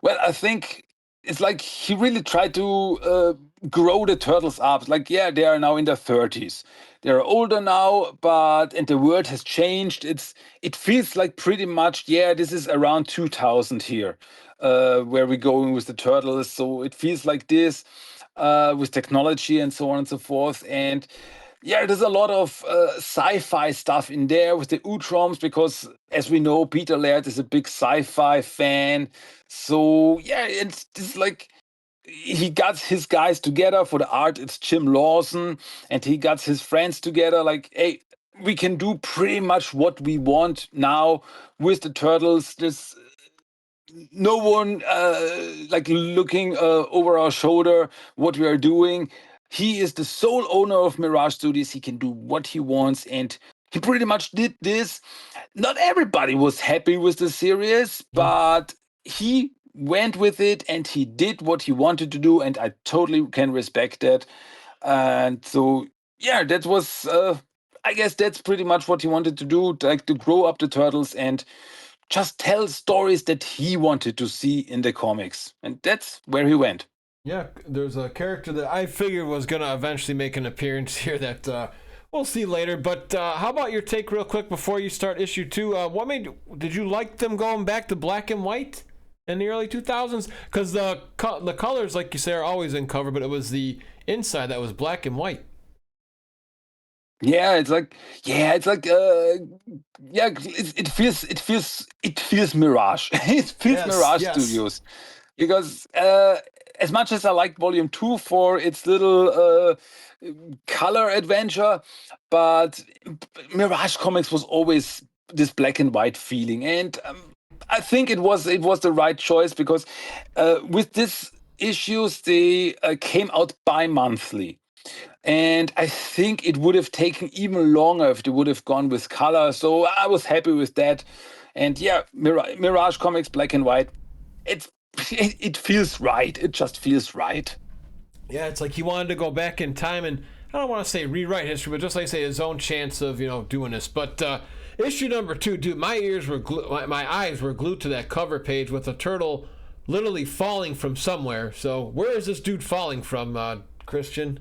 well, I think it's like he really tried to grow the Turtles up. Like, they are now in their 30s. They're older now, and the world has changed. It feels like pretty much, this is around 2000 here, where we're going with the Turtles. So it feels like this, with technology and so on and so forth. And there's a lot of sci-fi stuff in there with the Utroms, because as we know, Peter Laird is a big sci-fi fan. So it's just like he got his guys together for the art. It's Jim Lawson, and he got his friends together. Like, hey, we can do pretty much what we want now with the Turtles. There's no one like looking over our shoulder what we are doing. He is the sole owner of Mirage Studios. He can do what he wants, and he pretty much did this. Not everybody was happy with the series, but he went with it and he did what he wanted to do, and I totally can respect that. And so, that was, I guess that's pretty much what he wanted to do, like to grow up the Turtles and just tell stories that he wanted to see in the comics. And that's where he went. Yeah, there's a character that I figured was going to eventually make an appearance here that we'll see later. But how about your take real quick before you start issue 2? Did you like them going back to black and white in the early 2000s? Because the colors, like you say, are always in cover, but it was the inside that was black and white. It feels Mirage. It feels Mirage Studios, because as much as I liked Volume 2 for its little color adventure, but Mirage Comics was always this black and white feeling, and I think it was the right choice, because with this issues they came out bi-monthly. And I think it would have taken even longer if they would have gone with color. So I was happy with that. And Mirage Comics, black and white, it feels right. It just feels right. Yeah, it's like he wanted to go back in time and, I don't want to say rewrite history, but just like say his own chance of, doing this. But issue number 2, dude, my eyes were glued to that cover page with a turtle literally falling from somewhere. So where is this dude falling from, Christian?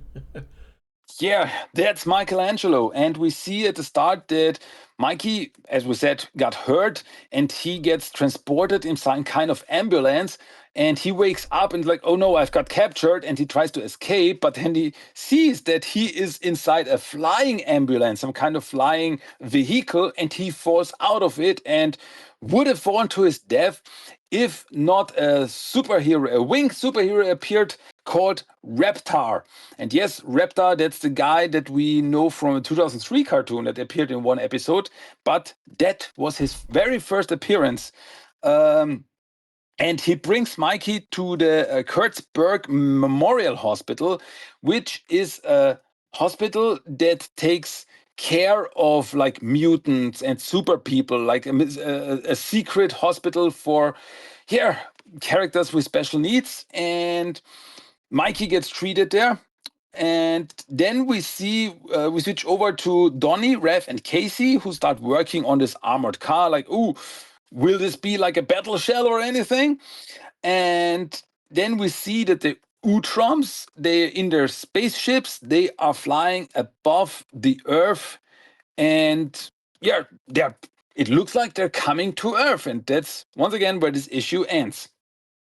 That's Michelangelo. And we see at the start that Mikey, as we said, got hurt, and he gets transported in some kind of ambulance, and he wakes up and like, oh no, I've got captured, and he tries to escape, but then he sees that he is inside a flying ambulance, some kind of flying vehicle, and he falls out of it and would have fallen to his death if not a winged superhero appeared called Reptar. And yes, Reptar, that's the guy that we know from a 2003 cartoon that appeared in one episode, but that was his very first appearance. And he brings Mikey to the Kurtzberg Memorial Hospital, which is a hospital that takes care of like mutants and super people, like a secret hospital for characters with special needs. And Mikey gets treated there. And then we switch over to Donnie, Rev, and Casey, who start working on this armored car. Like, ooh, will this be like a battle shell or anything? And then we see that the Utroms, they in their spaceships, they are flying above the Earth, and yeah, it looks like they're coming to Earth, and that's once again where this issue ends.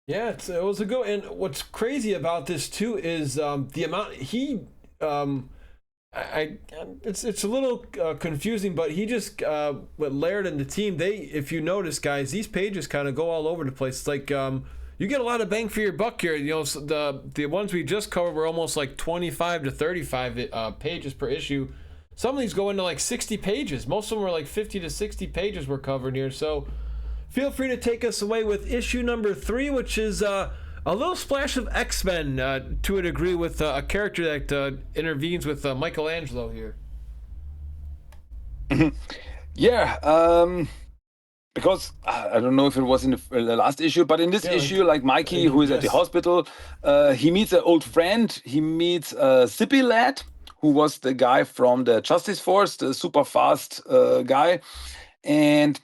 Yeah, it was a good. And what's crazy about this too is the amount he. It's a little confusing, but he just with Laird and the team. If you notice, guys, these pages kind of go all over the place. It's like you get a lot of bang for your buck here. You know, so the ones we just covered were almost like 25 to 35 pages per issue. Some of these go into like 60 pages. Most of them were like 50 to 60 pages were covered here. So feel free to take us away with issue number 3, which is a little splash of X-Men to a degree, with a character that intervenes with Michelangelo here. Yeah, because I don't know if it was in the last issue, but in this issue, like Mikey, who is at the hospital, he meets an old friend. He meets Sippy Lad, who was the guy from the Justice Force, the super fast guy. And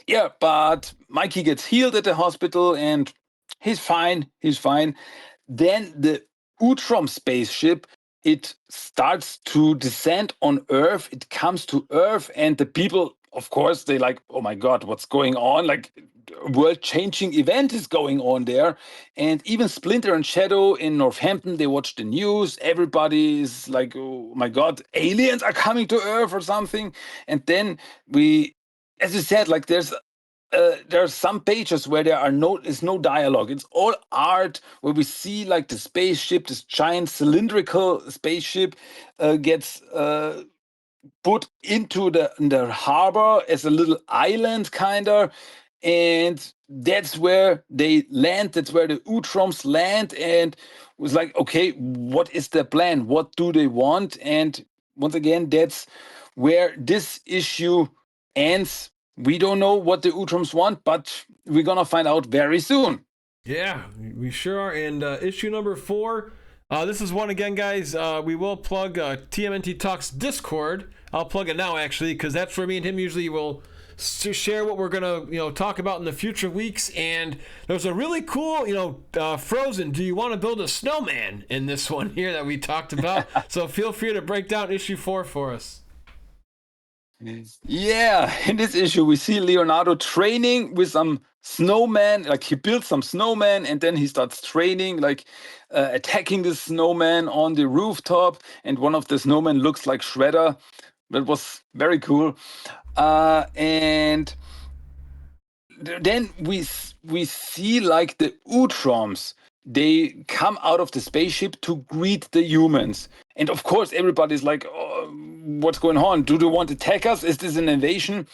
yeah, but Mikey gets healed at the hospital and he's fine. He's fine. Then the Utrom spaceship, it starts to descend on Earth. It comes to Earth, and the people, of course, they like, oh my God, what's going on? Like, a world-changing event is going on there. And even Splinter and Shadow in Northampton, they watch the news. Everybody is like, oh my God, aliens are coming to Earth or something. And then as you said, like there are some pages where is no dialogue. It's all art where we see like the spaceship, this giant cylindrical spaceship, gets put into the harbor as a little island, kinda, and that's where they land. That's where the Utroms land, and it was like, okay, what is their plan? What do they want? And once again, that's where this issue ends. We don't know what the Utroms want, but we're gonna find out very soon. Yeah, we sure are. And issue number 4. This is one again, guys. We will plug TMNT Talk's Discord. I'll plug it now, actually, because that's where me and him usually will share what we're gonna, talk about in the future weeks. And there's a really cool, Frozen. Do you want to build a snowman in this one here that we talked about? So feel free to break down issue 4 for us. Yeah, in this issue we see Leonardo training with some snowman. Like he built some snowman and then he starts training, like attacking the snowman on the rooftop. And one of the snowmen looks like Shredder. That was very cool. And then we see like the Utroms. They come out of the spaceship to greet the humans. And of course, everybody's like, oh, what's going on? Do they want to attack us? Is this an invasion?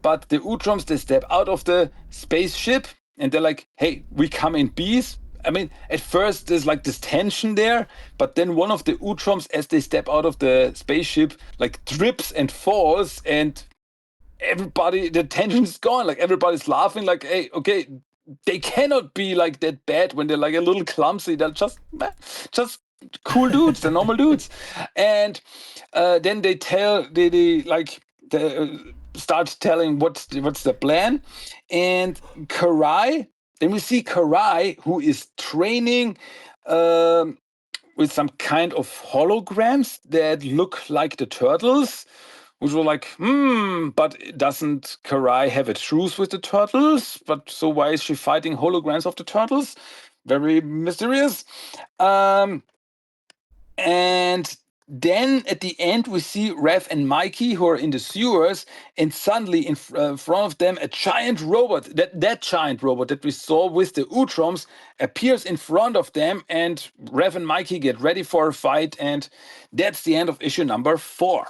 But the Utroms, they step out of the spaceship and they're like, hey, we come in peace. I mean, at first there's like this tension there, but then one of the Utroms, as they step out of the spaceship, like trips and falls, and the tension is gone. Like everybody's laughing, like, hey, okay, they cannot be like that bad when they're like a little clumsy. They're just cool dudes. They're normal dudes. And then they start telling what's the plan. And Karai, then we see Karai, who is training with some kind of holograms that look like the turtles, which were like, but doesn't Karai have a truce with the turtles? But so why is she fighting holograms of the turtles? Very mysterious. And then at the end, we see Raph and Mikey who are in the sewers, and suddenly in front of them, a giant robot, that giant robot that we saw with the Utroms, appears in front of them, and Raph and Mikey get ready for a fight, and that's the end of issue number 4.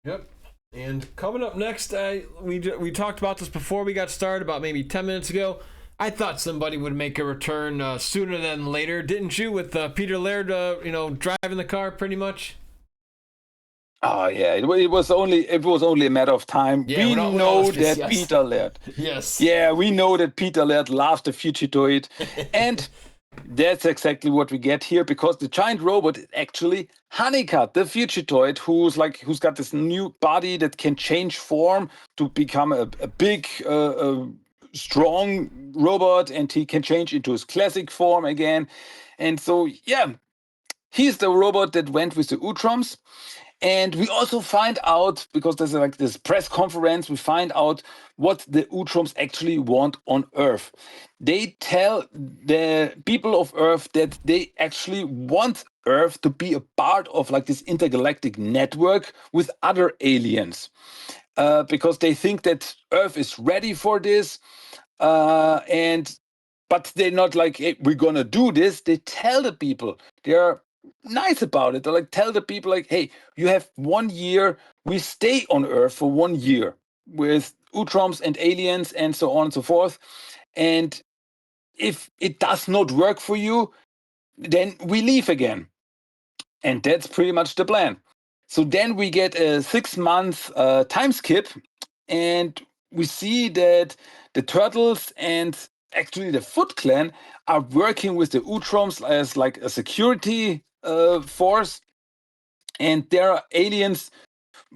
Yep. And coming up next, we talked about this before we got started, about maybe 10 minutes ago. I thought somebody would make a return sooner than later, didn't you? With Peter Laird, driving the car, pretty much. Oh yeah, it was only a matter of time. Yeah, We know that yes. Peter Laird. Yes. Yeah, we know that Peter Laird loves the Fugitoid, and that's exactly what we get here, because the giant robot is actually Honeycutt, the Fugitoid, who's got this new body that can change form to become a big, strong robot, and he can change into his classic form again. And so, yeah, he's the robot that went with the Utroms. And we also find out, because there's like this press conference, we find out what the Utroms actually want on Earth. They tell the people of Earth that they actually want Earth to be a part of like this intergalactic network with other aliens, because they think that Earth is ready for this. But they're not like, hey, we're gonna do this. They tell the people. They're nice about it. They like tell the people like, hey, you have 1 year. We stay on Earth for 1 year with Utroms and aliens and so on and so forth. And if it does not work for you, then we leave again. And that's pretty much the plan. So then we get a 6-month time skip, and we see that the Turtles and actually the Foot Clan are working with the Utroms as like a security force, and there are aliens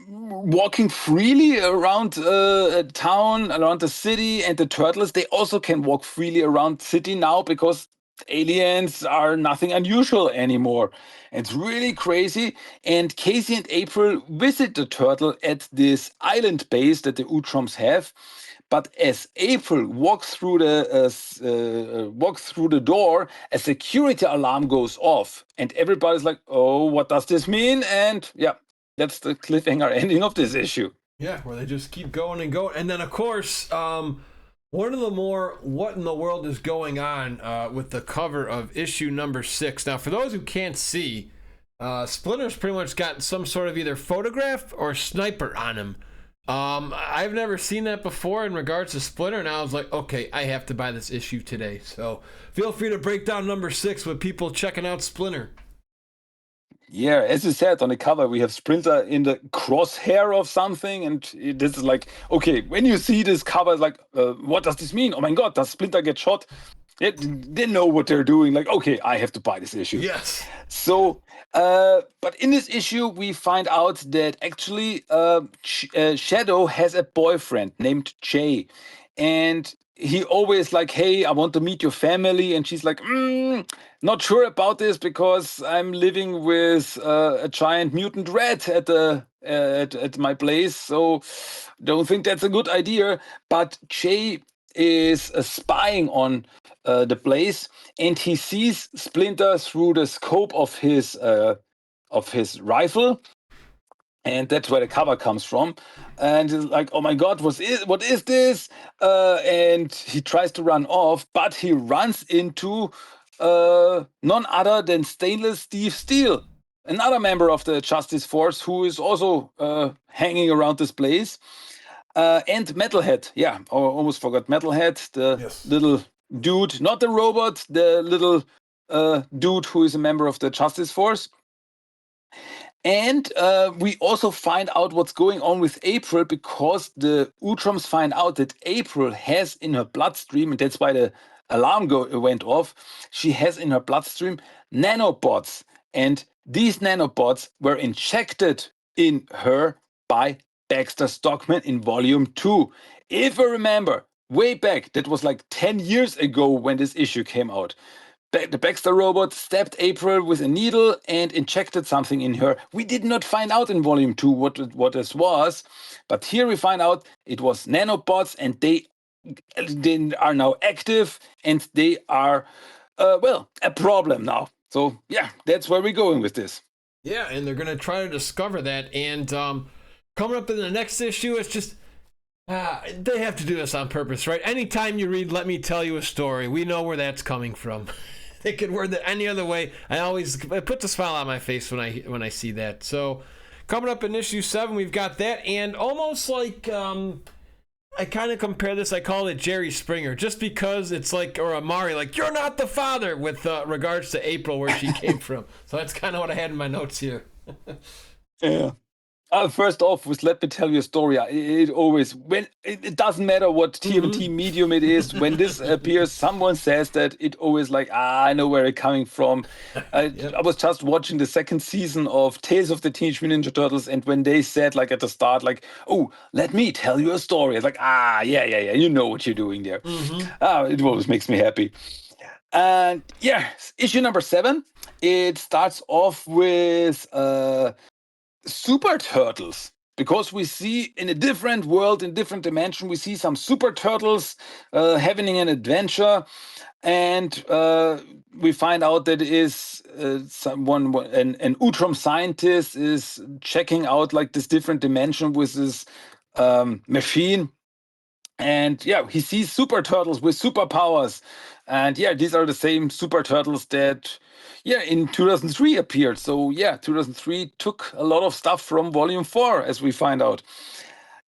walking freely around a town, around the city, and the Turtles, they also can walk freely around city now, because aliens are nothing unusual anymore. It's really crazy. And Casey and April visit the Turtle at this island base that the Utroms have. But as April walks through the door, a security alarm goes off, and everybody's like, "Oh, what does this mean?" And yeah, that's the cliffhanger ending of this issue. Yeah, where they just keep going and going. And then, of course, one of the more what in the world is going on with the cover of issue number 6. Now, for those who can't see, Splinter's pretty much got some sort of either photograph or sniper on him. I've never seen that before in regards to Splinter, and I was like, okay, I have to buy this issue today. So feel free to break down number 6 with people checking out Splinter. Yeah, as you said on the cover, we have Splinter in the crosshair of something, and this is like, okay, when you see this cover, it's like, what does this mean? Oh my God, does Splinter get shot? They know what they're doing. Like, okay, I have to buy this issue. Yes. So, but in this issue, we find out that actually Shadow has a boyfriend named Jay, and he always like, hey, I want to meet your family, and she's like, not sure about this, because I'm living with a giant mutant rat at the at my place, so don't think that's a good idea. But Jay is spying on the place, and he sees Splinter through the scope of his rifle, and that's where the cover comes from. And he's like, "Oh my God, what is this?" And he tries to run off, but he runs into none other than Stainless Steve Steele, another member of the Justice Force, who is also hanging around this place. And Metalhead, yeah, I almost forgot Metalhead, the little dude, not the robot, the little dude who is a member of the Justice Force. And we also find out what's going on with April, because the Utroms find out that April has in her bloodstream, and that's why the alarm went off. She has in her bloodstream nanobots, and these nanobots were injected in her by Baxter Stockman in Volume 2. If I remember, way back, that was like 10 years ago when this issue came out. The Baxter robot stabbed April with a needle and injected something in her. We did not find out in Volume 2 what this was, but here we find out it was nanobots, and they are now active, and they are, a problem now. So yeah, that's where we're going with this. Yeah, and they're gonna try to discover that. And coming up in the next issue, it's just they have to do this on purpose, right? Anytime you read "Let Me Tell You a Story," we know where that's coming from. They could word that any other way. It puts a smile on my face when I see that. So coming up in issue 7, we've got that, and almost like I kind of compare this. I call it Jerry Springer, just because it's like, or Amari, like, you're not the father, with regards to April, where she came from. So that's kind of what I had in my notes here. Yeah. First off, with "Let Me Tell You a Story," it always, when it doesn't matter what TMNT medium it is, when this appears, someone says that, it always like, I know where it's coming from. I was just watching the second season of Tales of the Teenage Mutant Ninja Turtles, and when they said, like, at the start, like, "Oh, let me tell you a story," it's like, yeah, you know what you're doing there. It always makes me happy. And yeah, issue number 7, it starts off with super turtles, because we see in a different world, in different dimension, we see some super turtles having an adventure, and we find out that is an Utrom scientist is checking out like this different dimension with this machine. And yeah, he sees super turtles with superpowers. And yeah, these are the same super turtles that, yeah, in 2003 appeared. So yeah, 2003 took a lot of stuff from Volume 4, as we find out.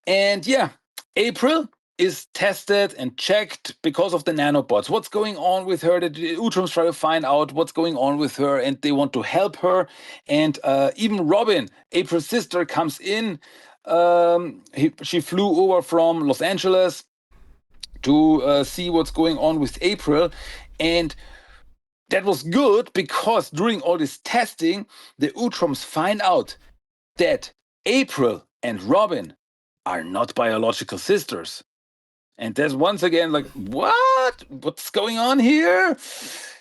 And yeah, April is tested and checked because of the nanobots. What's going on with her? The Utroms try to find out what's going on with her, and they want to help her. And even Robin, April's sister, comes in. She flew over from Los Angeles to see what's going on with April. And that was good, because during all this testing, the Utroms find out that April and Robin are not biological sisters. And there's once again like, what's going on here?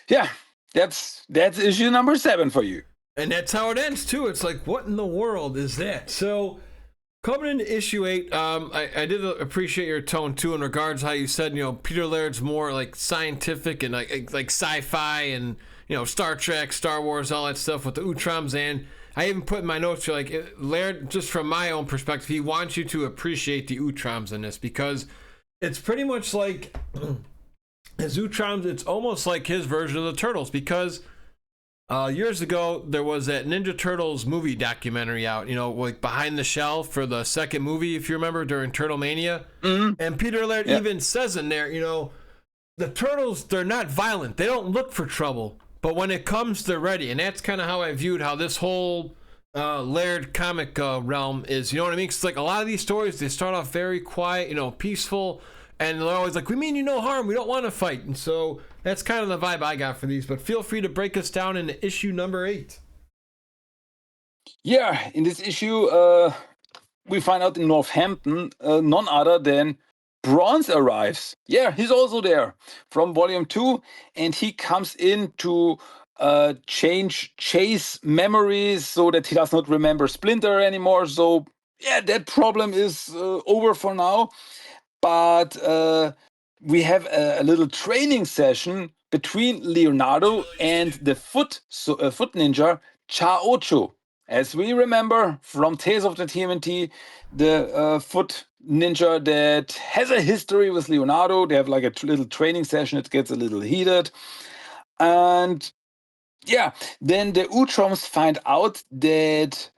Yeah, that's issue number 7 for you. And that's how it ends too. It's like, what in the world is that? So coming into issue 8, I did appreciate your tone too, in regards to how you said, Peter Laird's more like scientific and like sci-fi, and Star Trek, Star Wars, all that stuff with the Utroms. And I even put in my notes, like, Laird, just from my own perspective, he wants you to appreciate the Utroms in this, because it's pretty much like his Utroms. It's almost like his version of the Turtles, because years ago there was that Ninja Turtles movie documentary out, like Behind the Shell, for the second movie, if you remember, during Turtle Mania. And Peter Laird even says in there, the Turtles, they're not violent, they don't look for trouble, but when it comes, they're ready. And that's kind of how I viewed how this whole Laird comic realm is. You know what I mean? 'Cause like a lot of these stories, they start off very quiet, peaceful, and they're always like, we mean you no harm, we don't want to fight. And so that's kind of the vibe I got for these. But feel free to break us down into issue number 8. Yeah, in this issue, we find out in Northampton, none other than Bronze arrives. Yeah, he's also there from Volume 2, and he comes in to change Chase memories so that he does not remember Splinter anymore. So yeah, that problem is over for now. But we have a little training session between Leonardo and the foot ninja Cha-Ocho. As we remember from Tales of the TMNT, the foot ninja that has a history with Leonardo. They have like a little training session. It gets a little heated. And yeah, then the Utroms find out that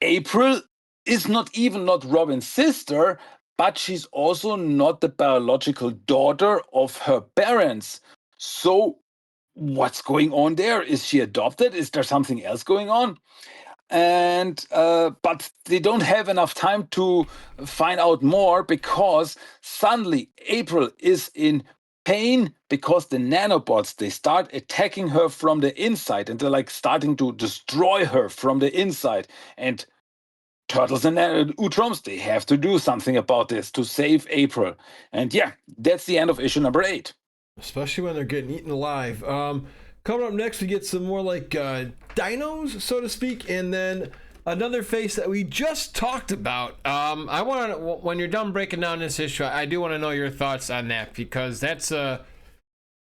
April is not Robin's sister, but she's also not the biological daughter of her parents. So what's going on there? Is she adopted? Is there something else going on? And but they don't have enough time to find out more, because suddenly April is in pain, because the nanobots, they start attacking her from the inside, and they're like starting to destroy her from the inside. And Turtles and Utroms, they have to do something about this to save April. And yeah, that's the end of issue number 8. Especially when they're getting eaten alive. Coming up next, we get some more like dinos, so to speak, and then another face that we just talked about. I want to, when you're done breaking down this issue, I do want to know your thoughts on that, because that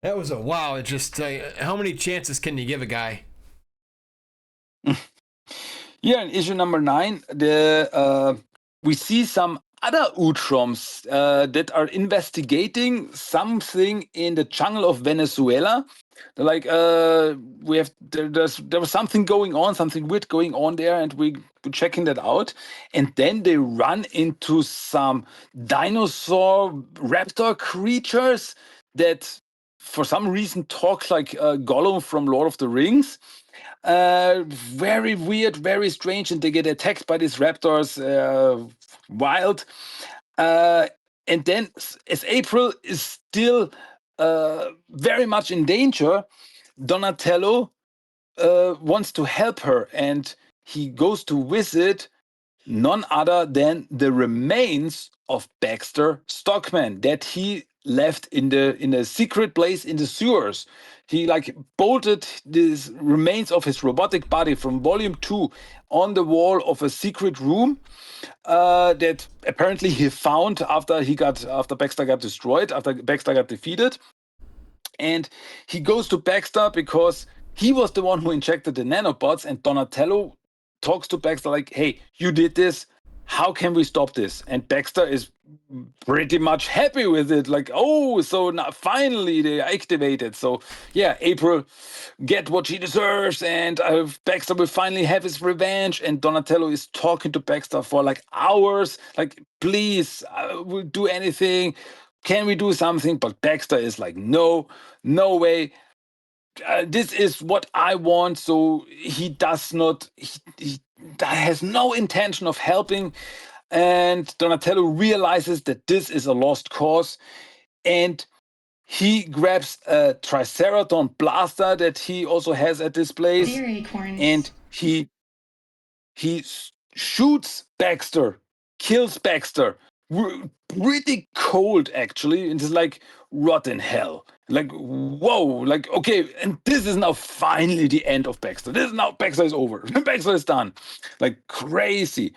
was a wow. It just how many chances can you give a guy? Here in issue number 9, we see some other Utroms that are investigating something in the jungle of Venezuela. They're like, there was something going on, something weird going on there, and we're checking that out. And then they run into some dinosaur raptor creatures that, for some reason, talk like Gollum from Lord of the Rings. Very weird, very strange, and they get attacked by these raptors. Wild. And then, as April is still very much in danger, Donatello wants to help her, and he goes to visit none other than the remains of Baxter Stockman that he left in a secret place in the sewers. He like bolted these remains of his robotic body from volume 2 on the wall of a secret room that apparently he found after Baxter got destroyed, after Baxter got defeated. And he goes to Baxter because he was the one who injected the nanobots, and Donatello talks to Baxter like, hey, you did this. How can we stop this? And Baxter is pretty much happy with it. Like, oh, so now finally they activated. So yeah, April get what she deserves, and Baxter will finally have his revenge. And Donatello is talking to Baxter for like hours. Like, please, we'll do anything. Can we do something? But Baxter is like, no, no way. This is what I want. So he does not, he has no intention of helping. And Donatello realizes that this is a lost cause. And he grabs a Triceratron blaster that he also has at this place. Dear acorns. And he shoots Baxter, kills Baxter. Pretty cold, actually. And it's like, rotten hell. Like, whoa, like, okay, and this is now finally the end of Baxter. This is now, Baxter is over. Baxter is done. Like, crazy.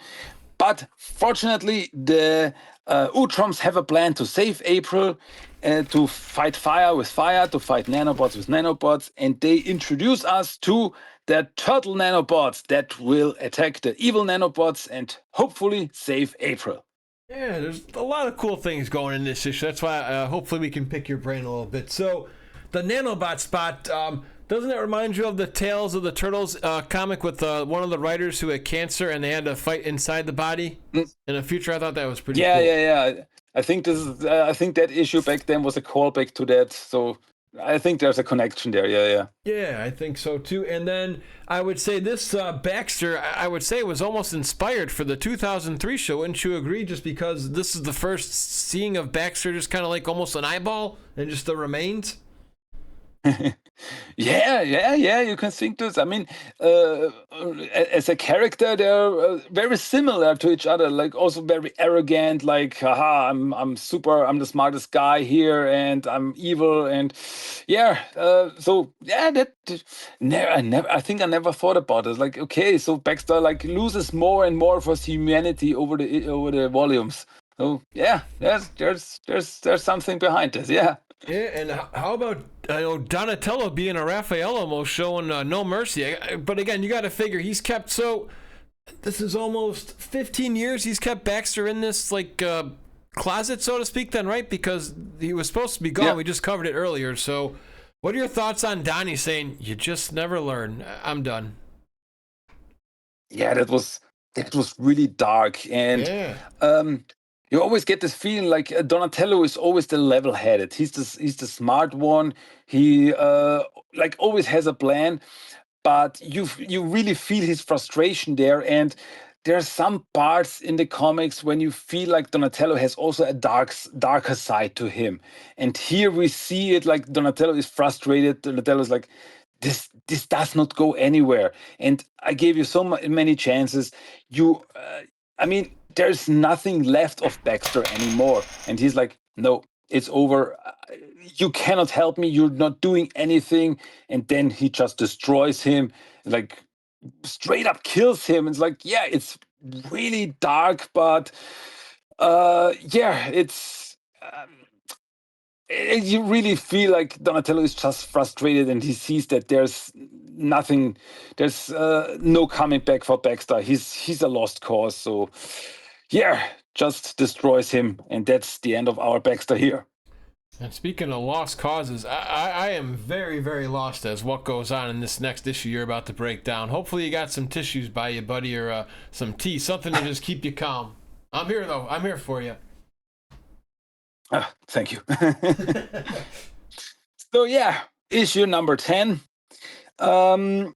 But fortunately, the Utroms have a plan to save April, to fight fire with fire, to fight nanobots with nanobots, and they introduce us to the turtle nanobots that will attack the evil nanobots and hopefully save April. Yeah, there's a lot of cool things going in this issue. That's why hopefully we can pick your brain a little bit. So, the nanobot spot, doesn't it remind you of the Tales of the Turtles comic with one of the writers who had cancer and they had to fight inside the body in the future? I thought that was pretty cool. Yeah. I think I think that issue back then was a callback to that. So I think there's a connection there. Yeah. Yeah, I think so too. And then I would say this Baxter, I would say was almost inspired for the 2003 show. Wouldn't you agree? Just because this is the first seeing of Baxter, just kind of like almost an eyeball and just the remains. Yeah, you can think this. I mean, as a character, they're very similar to each other. Like also very arrogant. Like, haha, I'm super. I'm the smartest guy here, and I'm evil. And yeah, so yeah, I think I never thought about it. Like, okay, so Baxter like loses more and more of his humanity over the volumes. So yeah, there's something behind this. Yeah. Yeah, and how about Donatello being a Raphael almost showing no mercy? But again, you got to figure he's kept this is almost 15 years he's kept Baxter in this like closet, so to speak. Then right because he was supposed to be gone. Yeah. We just covered it earlier. So, what are your thoughts on Donnie saying you just never learn? I'm done. Yeah, that was really dark, and yeah. You always get this feeling like Donatello is always the level-headed. He's the smart one. He like always has a plan, but you really feel his frustration there. And there are some parts in the comics when you feel like Donatello has also a darker side to him. And here we see it like Donatello is frustrated. Donatello is like, this does not go anywhere. And I gave you so many chances. I mean, there's nothing left of Baxter anymore. And he's like, no, it's over. You cannot help me. You're not doing anything. And then he just destroys him, like straight up kills him. It's like, yeah, it's really dark, but yeah, it's you really feel like Donatello is just frustrated, and he sees that there's nothing, there's no coming back for Baxter. He's a lost cause. So yeah, just destroys him, and that's the end of our Baxter here. And speaking of lost causes, I am very, very lost as what goes on in this next issue you're about to break down. Hopefully you got some tissues by you, buddy, or some tea, something to just keep you calm. I'm here, though. I'm here for you. Thank you. So yeah, issue number 10. The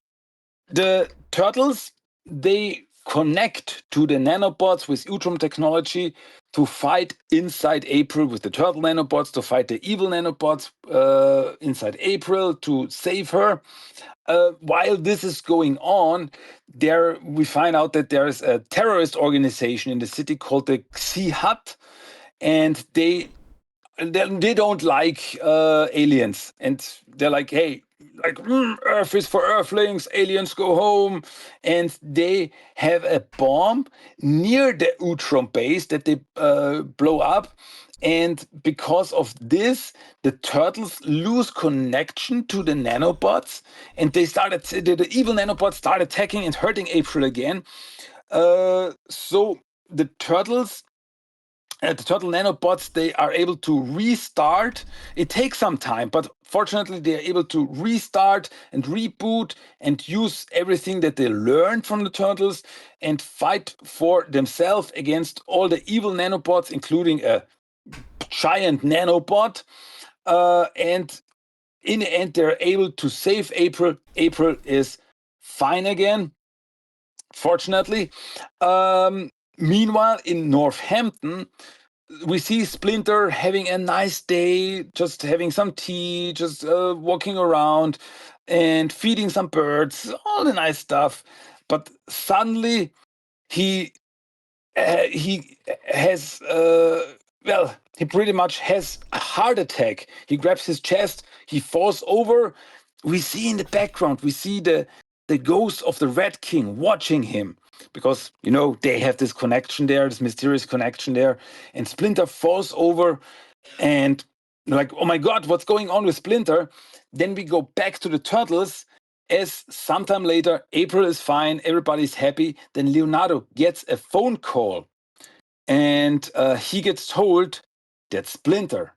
turtles, they connect to the nanobots with Utrom technology to fight inside April with the turtle nanobots, to fight the evil nanobots inside April to save her. While this is going on, there we find out that there is a terrorist organization in the city called the Xi Hut, and they don't like aliens, and they're like, hey, like Earth is for Earthlings, aliens go home, and they have a bomb near the Utrom base that they blow up, and because of this, the turtles lose connection to the nanobots, and the evil nanobots start attacking and hurting April again. So the turtles the turtle nanobots, they are able to restart. It takes some time, but fortunately they are able to restart and reboot and use everything that they learned from the turtles and fight for themselves against all the evil nanobots, including a giant nanobot. And in the end, they're able to save April. April is fine again, fortunately. Meanwhile, in Northampton, we see Splinter having a nice day, just having some tea, just walking around and feeding some birds, all the nice stuff. But suddenly he has he pretty much has a heart attack. He grabs his chest, he falls over. We see in the background, we see the ghost of the Red King watching him, because they have this connection there, this mysterious connection there, and Splinter falls over, and like, oh my god, what's going on with Splinter? Then we go back to the turtles. As sometime later, April is fine, everybody's happy. Then Leonardo gets a phone call, and he gets told that Splinter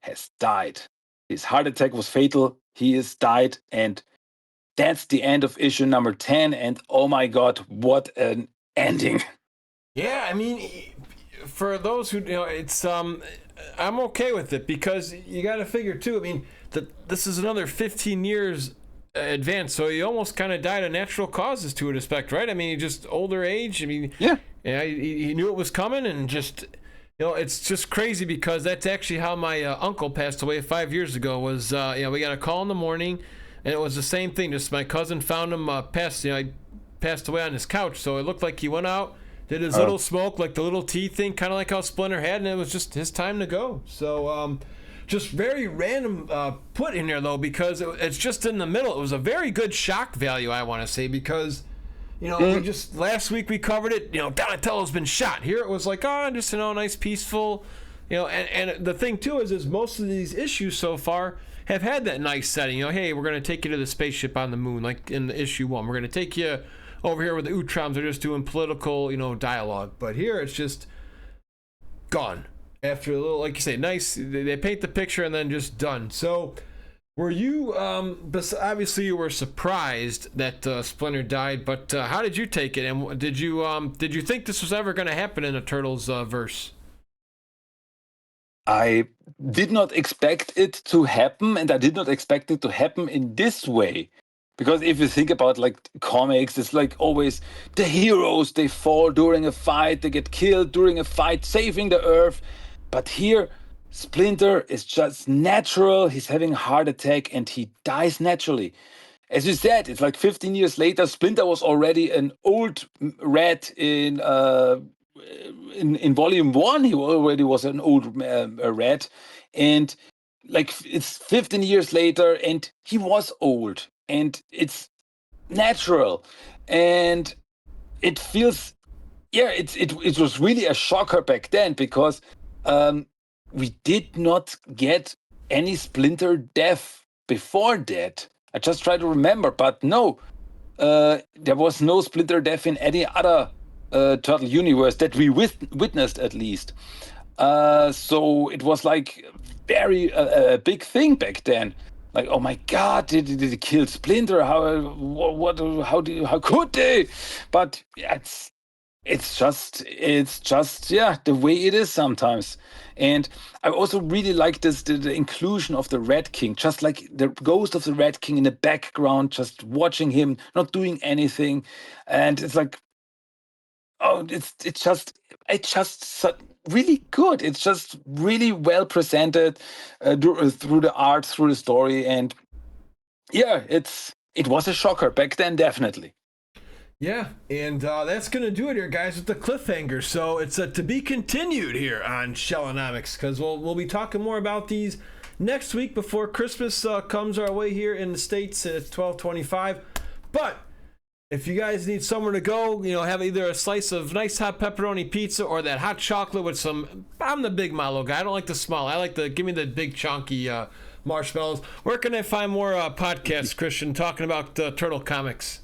has died. His heart attack was fatal. He is died, and that's the end of issue number 10. And oh my god, what an ending! Yeah, I mean, for those who it's I'm okay with it, because you got to figure too. I mean, that this is another 15 years advanced, so he almost kind of died of natural causes to a respect, right? I mean, he just older age. I mean, yeah, he knew it was coming, and just it's just crazy, because that's actually how my uncle passed away 5 years ago. Was we got a call in the morning, and it was the same thing. Just my cousin found him passed away on his couch, so it looked like he went out, did his little smoke, like the little tea thing, kind of like how Splinter had, and it was just his time to go. So just very random put in there, though, because it's just in the middle. It was a very good shock value, I want to say, because we just last week we covered it. Donatello's been shot. Here it was like, just nice peaceful, and the thing too is most of these issues so far have had that nice setting. Hey, we're going to take you to the spaceship on the moon, like in issue 1. We're going to take you over here where the Utroms are just doing political, dialogue. But here it's just gone. After a little, like you say, nice, they paint the picture and then just done. So, were you, obviously you were surprised that Splinter died, but how did you take it? And did you think this was ever going to happen in a Turtles verse? I did not expect it to happen, and I did not expect it to happen in this way. Because if you think about like comics, it's like always the heroes, they fall during a fight, they get killed during a fight, saving the Earth. But here, Splinter is just natural. He's having a heart attack and he dies naturally. As you said, it's like 15 years later. Splinter was already an old rat in volume 1. He already was an old rat, and like it's 15 years later, and he was old, and it's natural, and it feels, it was really a shocker back then, because we did not get any Splinter death before that. I just try to remember, but no, there was no Splinter death in any other Turtle universe that we witnessed, at least. So it was like very a big thing back then. Like, oh my God, did they kill Splinter? How could they? But yeah, it's just yeah, the way it is sometimes. And I also really like the inclusion of the Red King, just like the ghost of the Red King in the background, just watching him not doing anything. And it's like, oh, it's just really good. It's just really well presented through the art, through the story. And yeah, it was a shocker back then, definitely. Yeah, and that's going to do it here, guys, with the cliffhanger. So it's to be continued here on Shellonomics, because we'll be talking more about these next week before Christmas comes our way here in the States at 12/25. But if you guys need somewhere to go, have either a slice of nice hot pepperoni pizza or that hot chocolate with some... I'm the big Milo guy. I don't like the small. I like give me the big chunky marshmallows. Where can I find more podcasts, Christian, talking about Turtle comics?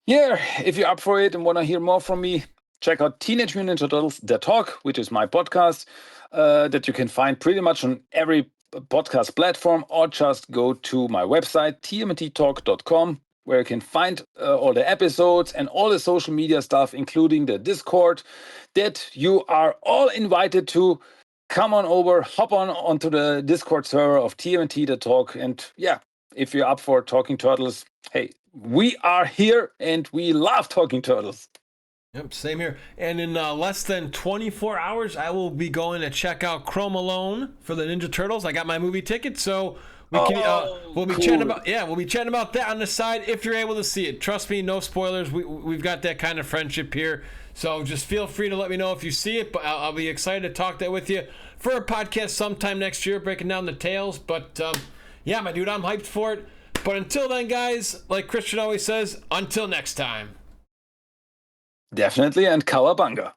Yeah, if you're up for it and want to hear more from me, check out Teenage Mutant Ninja Turtles, The Talk, which is my podcast that you can find pretty much on every podcast platform, or just go to my website, TMNTTALK.com, where you can find all the episodes and all the social media stuff, including the Discord, that you are all invited to. Come on over, hop onto the Discord server of TMNT The Talk, and yeah, if you're up for talking turtles, hey, we are here and we love talking turtles. Yep, same here. And in less than 24 hours, I will be going to check out Chrome Alone for the Ninja Turtles. I got my movie ticket, so we'll be cool. chatting about that on the side if you're able to see it. Trust me, no spoilers. We've got that kind of friendship here, so just feel free to let me know if you see it. But I'll be excited to talk that with you for a podcast sometime next year, breaking down the tales. But yeah, my dude, I'm hyped for it. But until then, guys, like Christian always says, until next time. Definitely, and Kawabanga.